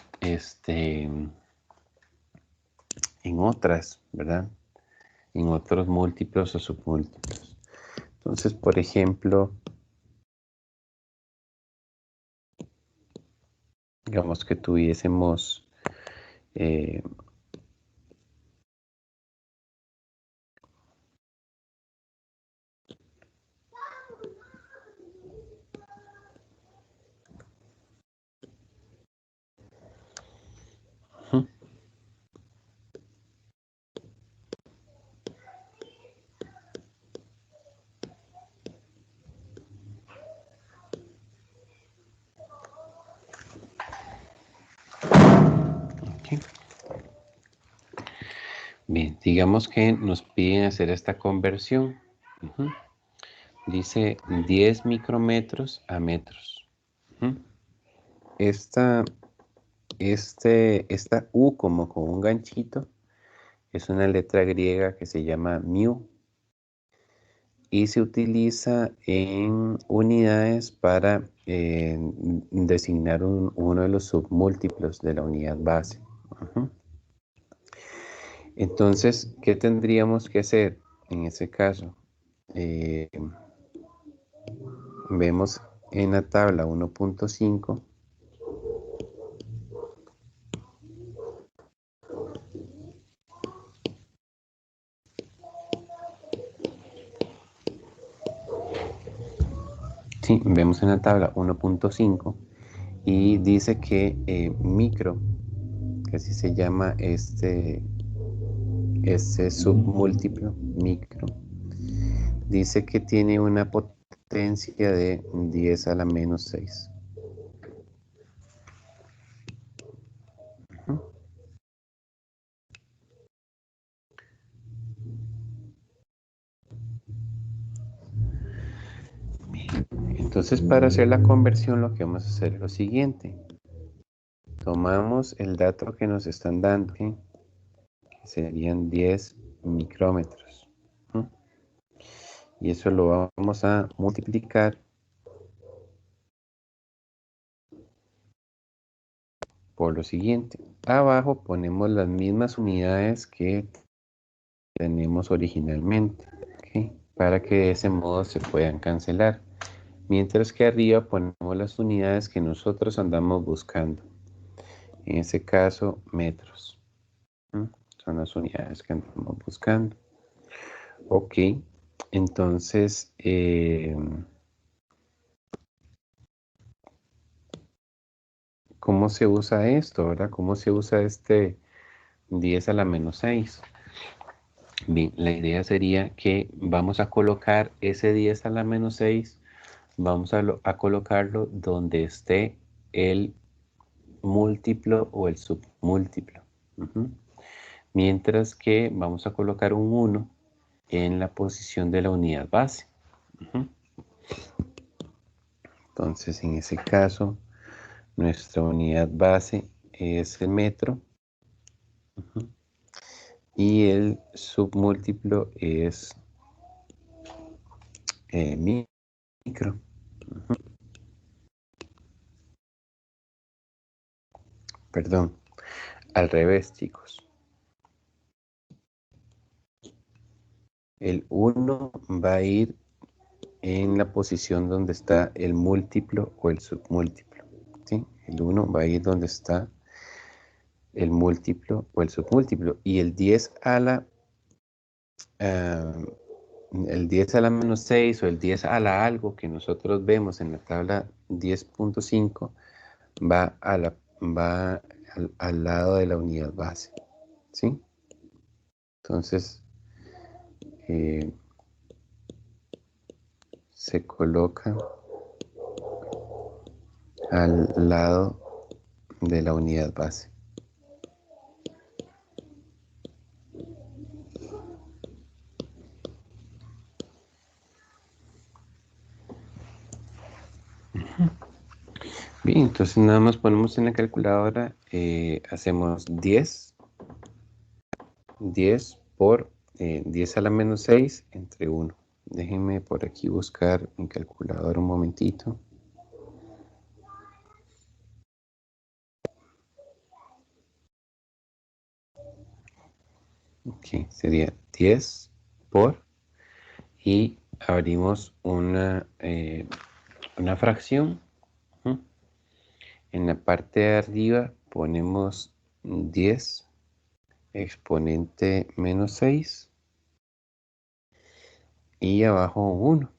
otras, ¿verdad? En otros múltiplos o submúltiplos. Entonces, por ejemplo, digamos que tuviésemos okay. Bien, digamos que nos piden hacer esta conversión. Dice 10 micrómetros a metros. Esta U como con un ganchito es una letra griega que se llama mu y se utiliza en unidades para designar uno de los submúltiplos de la unidad base. Entonces, ¿qué tendríamos que hacer en ese caso? Vemos en la tabla 1.5 vemos en la tabla 1.5 y dice que micro, que así se llama este submúltiplo, micro, dice que tiene una potencia de 10 a la menos 6. Entonces, para hacer la conversión, lo que vamos a hacer es lo siguiente. Tomamos el dato que nos están dando, ¿sí? Que serían 10 micrómetros. Y eso lo vamos a multiplicar por lo siguiente. Abajo ponemos las mismas unidades que tenemos originalmente, ¿okay? Para que de ese modo se puedan cancelar. Mientras que arriba ponemos las unidades que nosotros andamos buscando. En este caso, metros. Son las unidades que andamos buscando. Ok, entonces, ¿cómo se usa esto, verdad? ¿Cómo se usa este 10 a la menos 6? Bien, la idea sería que vamos a colocar ese 10 a la menos 6, vamos a colocarlo donde esté el múltiplo o el submúltiplo. Mientras que vamos a colocar un 1 en la posición de la unidad base. Entonces, en ese caso, nuestra unidad base es el metro. Y el submúltiplo es micro. Perdón, al revés, chicos. El 1 va a ir en la posición donde está el múltiplo o el submúltiplo, ¿sí? El 1 va a ir donde está el múltiplo o el submúltiplo. Y el 10 a la menos 6 o el 10 a la algo que nosotros vemos en la tabla 10.5 va al lado de la unidad base, ¿sí? Entonces, se coloca al lado de la unidad base. Bien, entonces nada más ponemos en la calculadora, hacemos 10 por 10 a la menos 6 entre 1. Déjenme por aquí buscar mi calculadora un momentito. Ok, sería 10 por, y abrimos una fracción. En la parte de arriba ponemos 10 exponente menos 6 y abajo 1.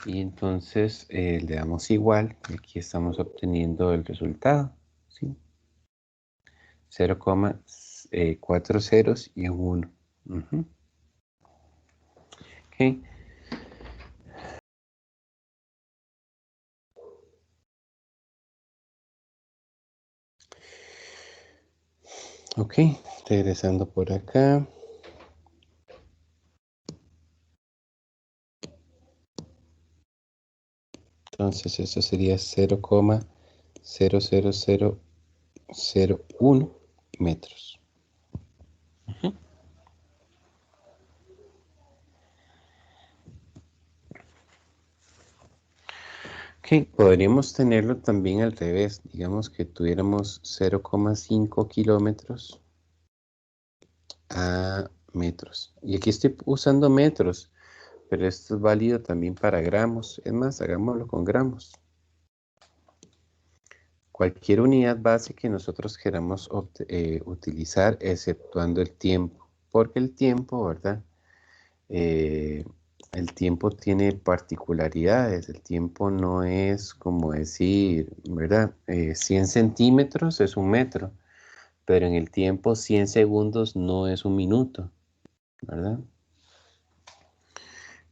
Y entonces le damos igual, y aquí estamos obteniendo el resultado, ¿sí? 0,4 ceros y un 1. Ok. Ok, regresando por acá. Entonces eso sería 0,00001 metros. Ok, podríamos tenerlo también al revés. Digamos que tuviéramos 0,5 kilómetros a metros. Y aquí estoy usando metros, pero esto es válido también para gramos. Es más, hagámoslo con gramos. Cualquier unidad base que nosotros queramos utilizar, exceptuando el tiempo. Porque el tiempo, ¿verdad? el tiempo tiene particularidades. El tiempo no es como decir, ¿verdad? 100 centímetros es un metro, pero en el tiempo 100 segundos no es un minuto, ¿verdad?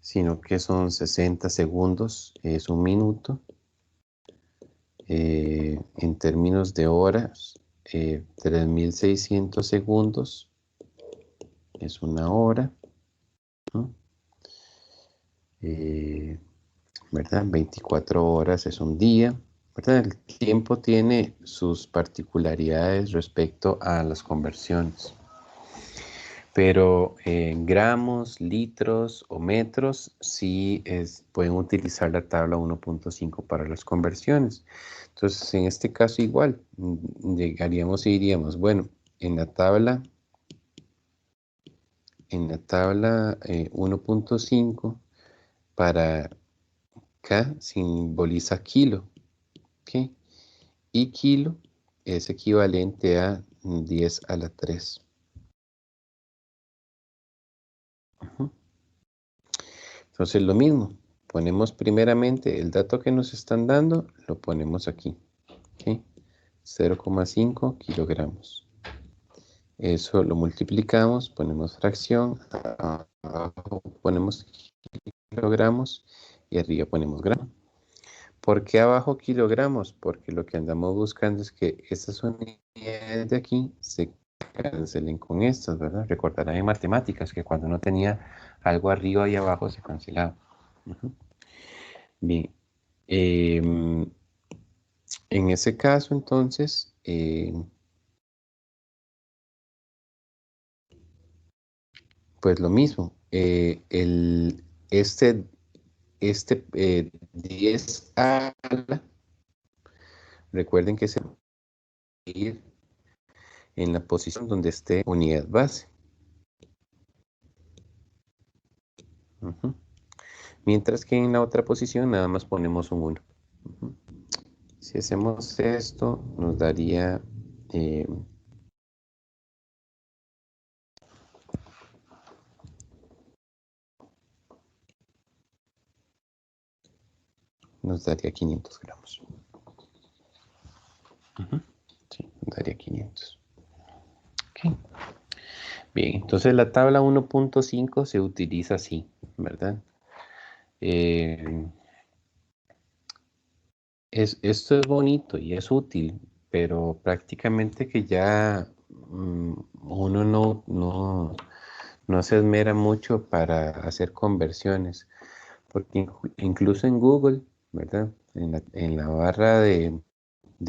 Sino que son 60 segundos, es un minuto. En términos de horas, 3600 segundos es una hora, ¿no? ¿Verdad? 24 horas es un día, ¿verdad? El tiempo tiene sus particularidades respecto a las conversiones. Pero en gramos, litros o metros sí pueden utilizar la tabla 1.5 para las conversiones. Entonces, en este caso igual, llegaríamos y diríamos, bueno, en la tabla 1.5 para K simboliza kilo, ¿ok? Y kilo es equivalente a 10 a la 3. Entonces lo mismo, ponemos primeramente el dato que nos están dando, lo ponemos aquí, ¿ok? 0,5 kilogramos. Eso lo multiplicamos, ponemos fracción, abajo ponemos kilogramos y arriba ponemos gramos. ¿Por qué abajo kilogramos? Porque lo que andamos buscando es que estas unidades de aquí se cancelen con estas, ¿verdad? Recordarán en matemáticas que cuando uno tenía algo arriba y abajo se cancelaba. Bien. En ese caso, entonces, pues lo mismo. Este 10 a la, recuerden que se va a ir en la posición donde esté unidad base. Mientras que en la otra posición nada más ponemos un 1. Si hacemos esto, nos daría nos daría 500 gramos. Sí, nos daría 500. Ok. Bien, entonces la tabla 1.5 se utiliza así, ¿verdad? Esto es bonito y es útil, pero prácticamente que ya uno no se esmera mucho para hacer conversiones, porque incluso en Google, ¿verdad? En la barra de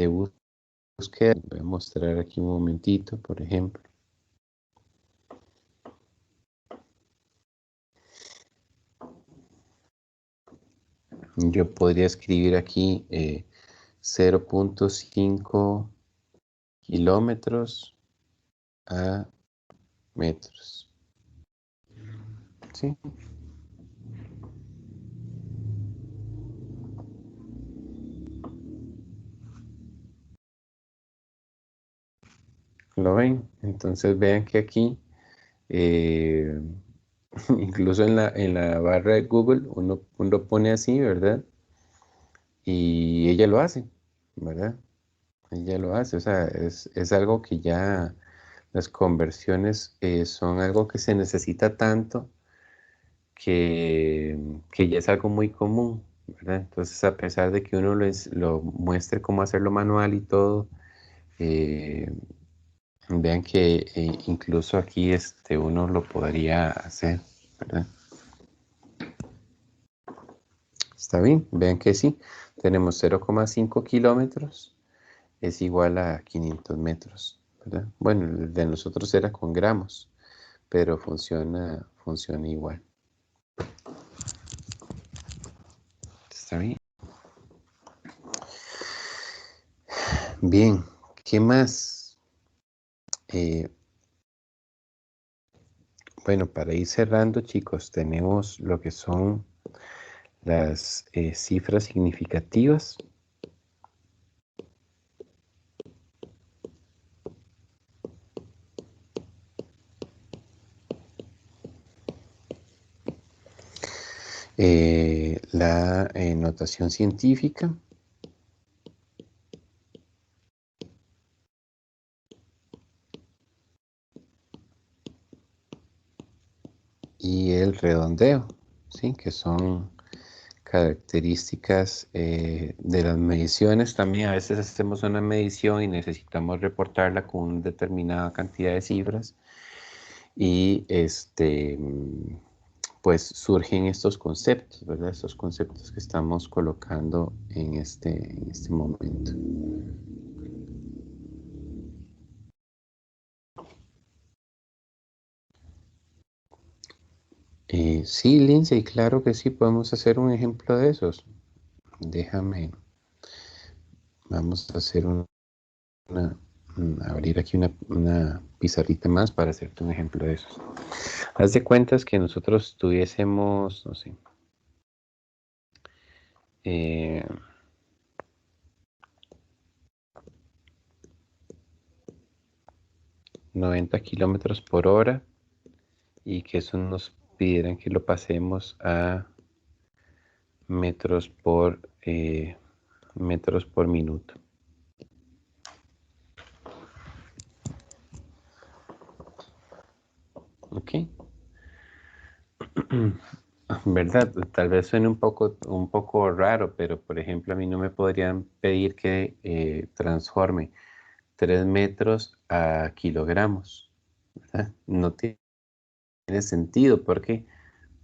búsqueda, voy a mostrar aquí un momentito, por ejemplo. Yo podría escribir aquí 0.5 kilómetros a metros. ¿Sí? ¿Lo ven? Entonces vean que aquí, incluso en la barra de Google, uno pone así, ¿verdad? Y ella lo hace, ¿verdad? Ella lo hace, o sea, es algo que ya las conversiones son algo que se necesita tanto que ya es algo muy común, ¿verdad? Entonces, a pesar de que uno lo muestre cómo hacerlo manual y todo, vean que incluso aquí uno lo podría hacer, ¿verdad? Está bien, vean que sí, tenemos 0,5 kilómetros, es igual a 500 metros, ¿verdad? Bueno, el de nosotros era con gramos, pero funciona igual. ¿Está bien? Bien, ¿qué más? Bueno, para ir cerrando, chicos, tenemos lo que son las cifras significativas. La notación científica. Y el redondeo, ¿sí? Que son características de las mediciones. También a veces hacemos una medición y necesitamos reportarla con una determinada cantidad de cifras y pues surgen estos conceptos, ¿verdad? Estos conceptos que estamos colocando en este momento. Sí, Lindsay, claro que sí, podemos hacer un ejemplo de esos. Vamos a hacer abrir aquí una pizarrita más para hacerte un ejemplo de esos. Haz de cuentas que nosotros tuviésemos, no sé, 90 kilómetros por hora y que eso nos pidieran que lo pasemos a metros por minuto. Ok. ¿Verdad? Tal vez suene un poco raro, pero por ejemplo a mí no me podrían pedir que transforme 3 metros a kilogramos, ¿verdad? No tiene sentido porque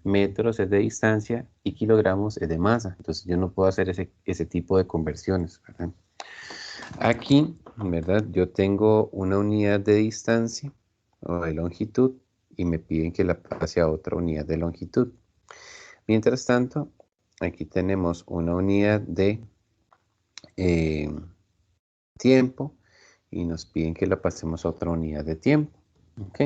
metros es de distancia y kilogramos es de masa. Entonces yo no puedo hacer ese tipo de conversiones, ¿verdad? Aquí, ¿verdad? Yo tengo una unidad de distancia o de longitud y me piden que la pase a otra unidad de longitud. Mientras tanto, aquí tenemos una unidad de tiempo y nos piden que la pasemos a otra unidad de tiempo. ¿Ok?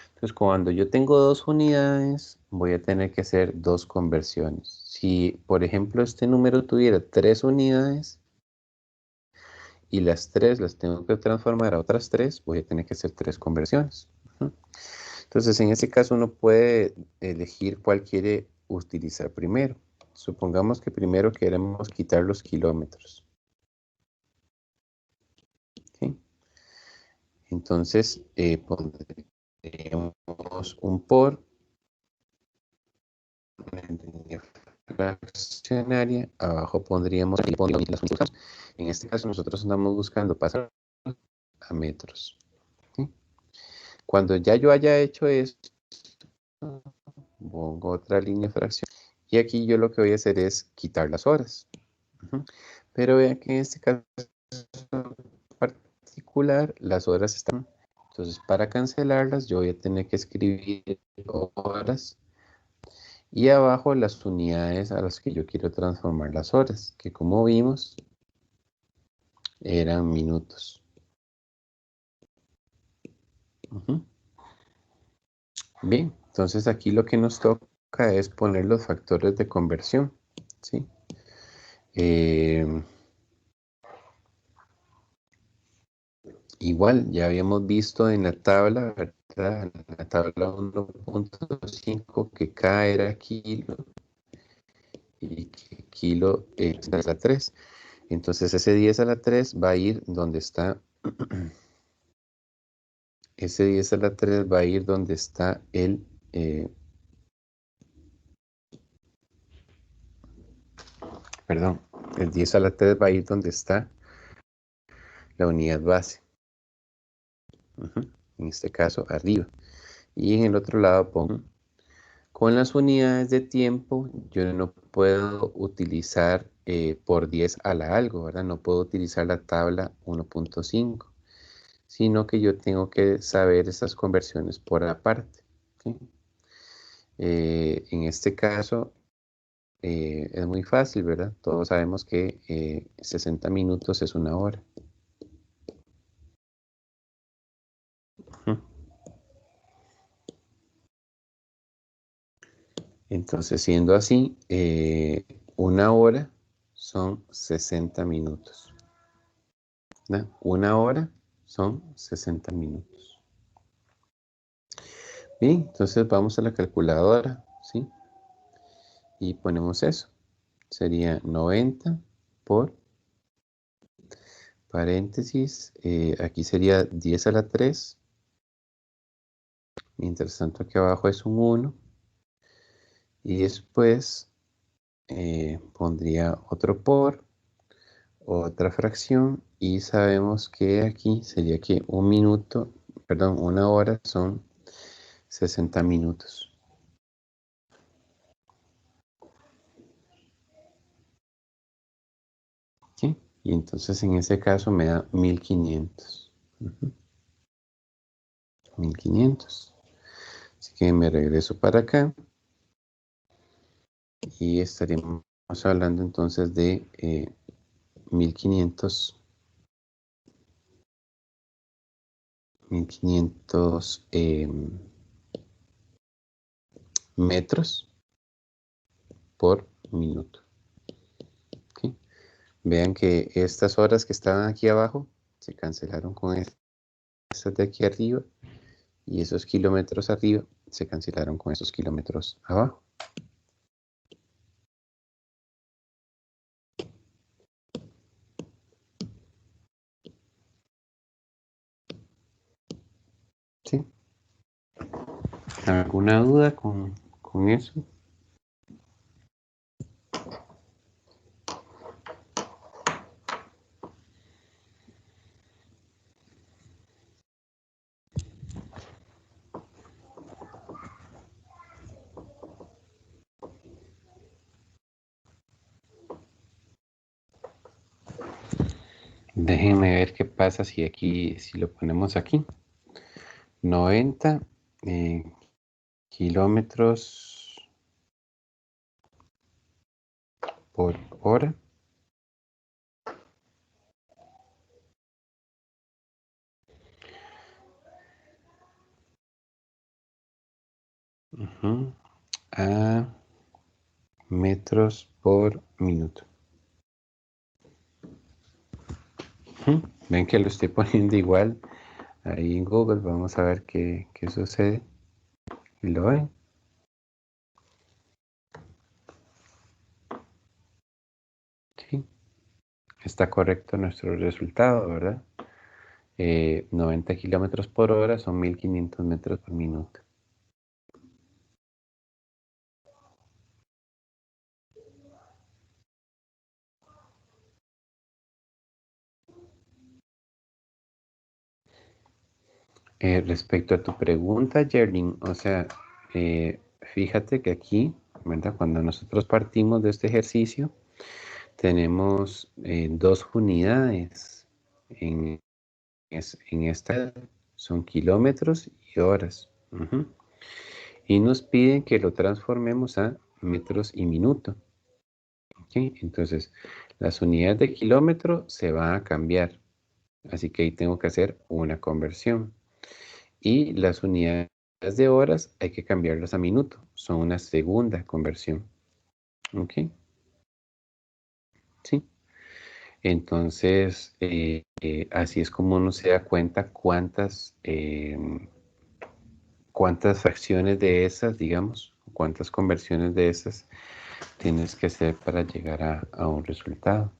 Entonces, cuando yo tengo dos unidades, voy a tener que hacer dos conversiones. Si, por ejemplo, este número tuviera 3 unidades y las 3 las tengo que transformar a otras 3, voy a tener que hacer 3 conversiones. Entonces, en este caso, uno puede elegir cuál quiere utilizar primero. Supongamos que primero queremos quitar los kilómetros. ¿Sí? Entonces, pondríamos un por fraccionaria, abajo pondríamos las unidades. En este caso nosotros andamos buscando pasar a metros. ¿Sí? Cuando ya yo haya hecho esto, pongo otra línea de fracción y aquí yo lo que voy a hacer es quitar las horas. Pero vean que en este caso particular las horas están, entonces para cancelarlas yo voy a tener que escribir horas y abajo las unidades a las que yo quiero transformar las horas, que como vimos eran minutos. Bien, entonces aquí lo que nos toca es poner los factores de conversión, ¿sí? Igual, ya habíamos visto en la tabla, ¿verdad? En la tabla 1.5 que K era kilo y que kilo es a la 3. Entonces ese 10 a la 3 va a ir donde está, ese 10 a la 3 va a ir donde está el, perdón, el 10 a la 3 va a ir donde está la unidad base. En este caso, arriba. Y en el otro lado pongo, con las unidades de tiempo, yo no puedo utilizar por 10 a la algo, ¿verdad? No puedo utilizar la tabla 1.5, sino que yo tengo que saber esas conversiones por aparte. ¿Sí? En este caso, es muy fácil, ¿verdad? Todos sabemos que 60 minutos es una hora. Entonces, siendo así, una hora son 60 minutos. ¿No? Una hora son 60 minutos. Bien, entonces vamos a la calculadora, ¿sí? y ponemos eso. Sería 90 por paréntesis. Aquí sería 10 a la 3. Mientras tanto aquí abajo es un 1. Y después pondría otro por, otra fracción. Y sabemos que aquí sería que un minuto, perdón, una hora son 60 minutos. ¿Sí? Y entonces en ese caso me da 1500. 1500. Así que me regreso para acá. Y estaríamos hablando entonces de 1500 metros por minuto. ¿Okay? Vean que estas horas que estaban aquí abajo se cancelaron con estas de aquí arriba, y esos kilómetros arriba se cancelaron con esos kilómetros abajo. ¿Sí? ¿Alguna duda con eso? Déjenme ver qué pasa si lo ponemos aquí. 90 kilómetros por hora. A metros por minuto. Ven que lo estoy poniendo igual ahí en Google. Vamos a ver qué sucede. ¿Y lo ven? Sí. Está correcto nuestro resultado, ¿verdad? 90 kilómetros por hora son 1500 metros por minuto. Respecto a tu pregunta, Jerlin, o sea, fíjate que aquí, ¿verdad? Cuando nosotros partimos de este ejercicio, tenemos 2 unidades en esta, son kilómetros y horas. Y nos piden que lo transformemos a metros y minuto. ¿Okay? Entonces, las unidades de kilómetro se van a cambiar. Así que ahí tengo que hacer una conversión. Y las unidades de horas hay que cambiarlas a minuto. Son una segunda conversión. ¿Ok? Sí. Entonces, así es como uno se da cuenta cuántas fracciones de esas, digamos, cuántas conversiones de esas tienes que hacer para llegar a un resultado.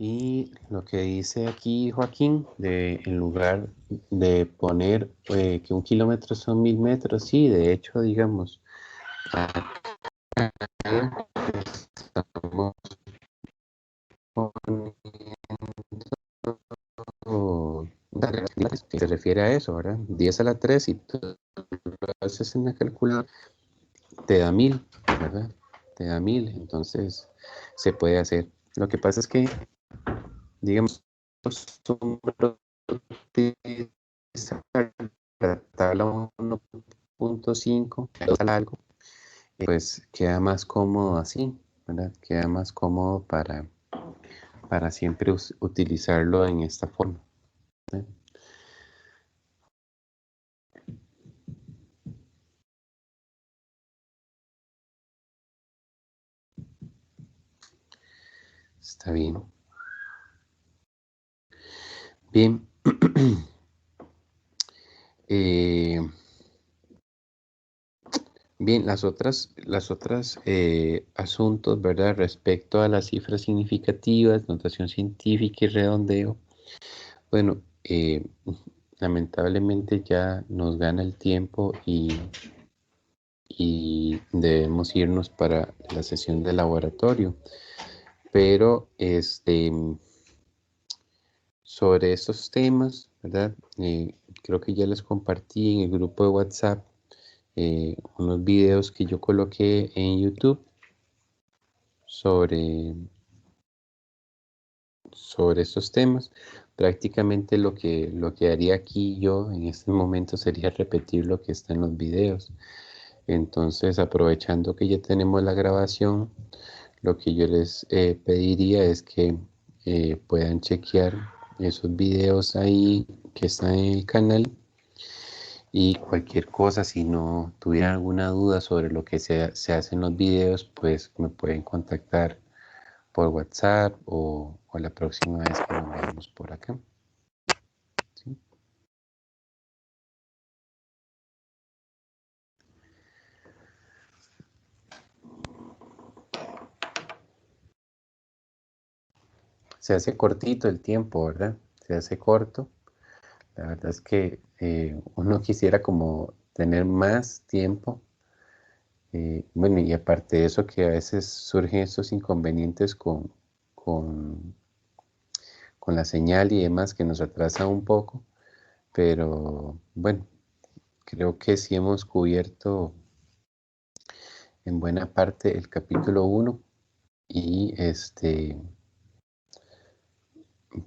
Y lo que dice aquí Joaquín, en lugar de poner que 1 kilómetro son 1000 metros, sí, de hecho, digamos, estamos poniendo, se refiere a eso, ¿verdad? 10 a la 3 y tú lo haces en la calculadora, te da 1000, ¿verdad? Te da 1000, entonces se puede hacer. Lo que pasa es que, digamos, la tabla 2.5 algo, pues queda más cómodo así, ¿verdad? Queda más cómodo para siempre utilizarlo en esta forma, ¿verdad? Está bien. Bien. Bien, las otras asuntos, ¿verdad? Respecto a las cifras significativas, notación científica y redondeo. Bueno, lamentablemente ya nos gana el tiempo y debemos irnos para la sesión de laboratorio. Pero sobre estos temas, ¿verdad? Creo que ya les compartí en el grupo de WhatsApp unos videos que yo coloqué en YouTube sobre estos temas. Prácticamente lo que haría aquí yo en este momento sería repetir lo que está en los videos. Entonces, aprovechando que ya tenemos la grabación, lo que yo les pediría es que puedan chequear esos videos ahí que están en el canal, y cualquier cosa, si no tuvieran alguna duda sobre lo que se hace en los videos, pues me pueden contactar por WhatsApp o la próxima vez que nos veamos por acá. ¿Sí? Se hace cortito el tiempo, ¿verdad? Se hace corto. La verdad es que uno quisiera como tener más tiempo. Bueno, y aparte de eso, que a veces surgen estos inconvenientes con la señal y demás, que nos atrasa un poco. Pero bueno, creo que sí hemos cubierto en buena parte el capítulo 1 y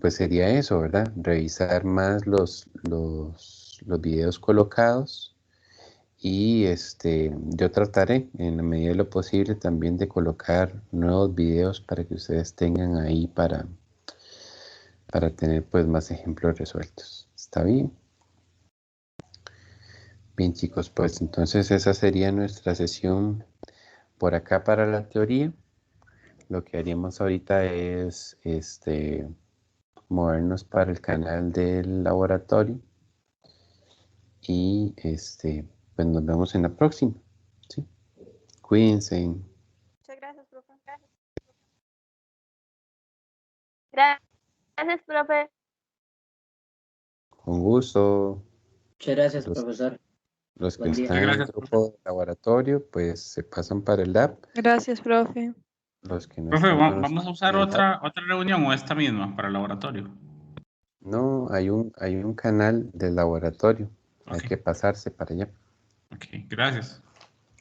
pues sería eso, ¿verdad? Revisar más los videos colocados, y yo trataré en la medida de lo posible también de colocar nuevos videos para que ustedes tengan ahí para tener pues más ejemplos resueltos. ¿Está bien? Bien, chicos, pues entonces esa sería nuestra sesión por acá para la teoría. Lo que haríamos ahorita es movernos para el canal del laboratorio y pues nos vemos en la próxima. ¿Sí? Cuídense.
Muchas gracias, profe.
Gracias, profe.
Con gusto.
Muchas gracias,
Los,
profesor.
los que
Buen día.
están en el
Gracias,
grupo de laboratorio, pues se pasan para el lab.
Gracias, profe.
Los que no
Profe,
están con
¿vamos a
nosotros
usar
en el lab,
otra reunión o esta misma para el laboratorio?
no, hay un canal del laboratorio. Hay
Ok,
que pasarse para allá.
ok, gracias.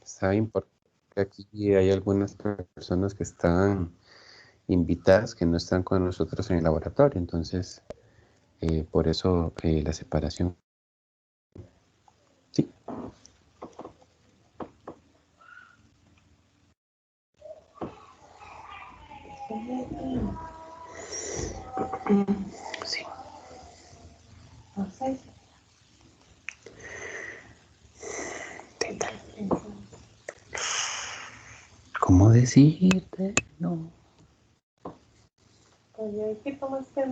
Está bien, porque aquí hay algunas personas que están invitadas que no están con nosotros en el laboratorio, entonces por eso la separación. Sí. Sí. ¿Cómo decirte? No.
Oye, ¿qué tomaste?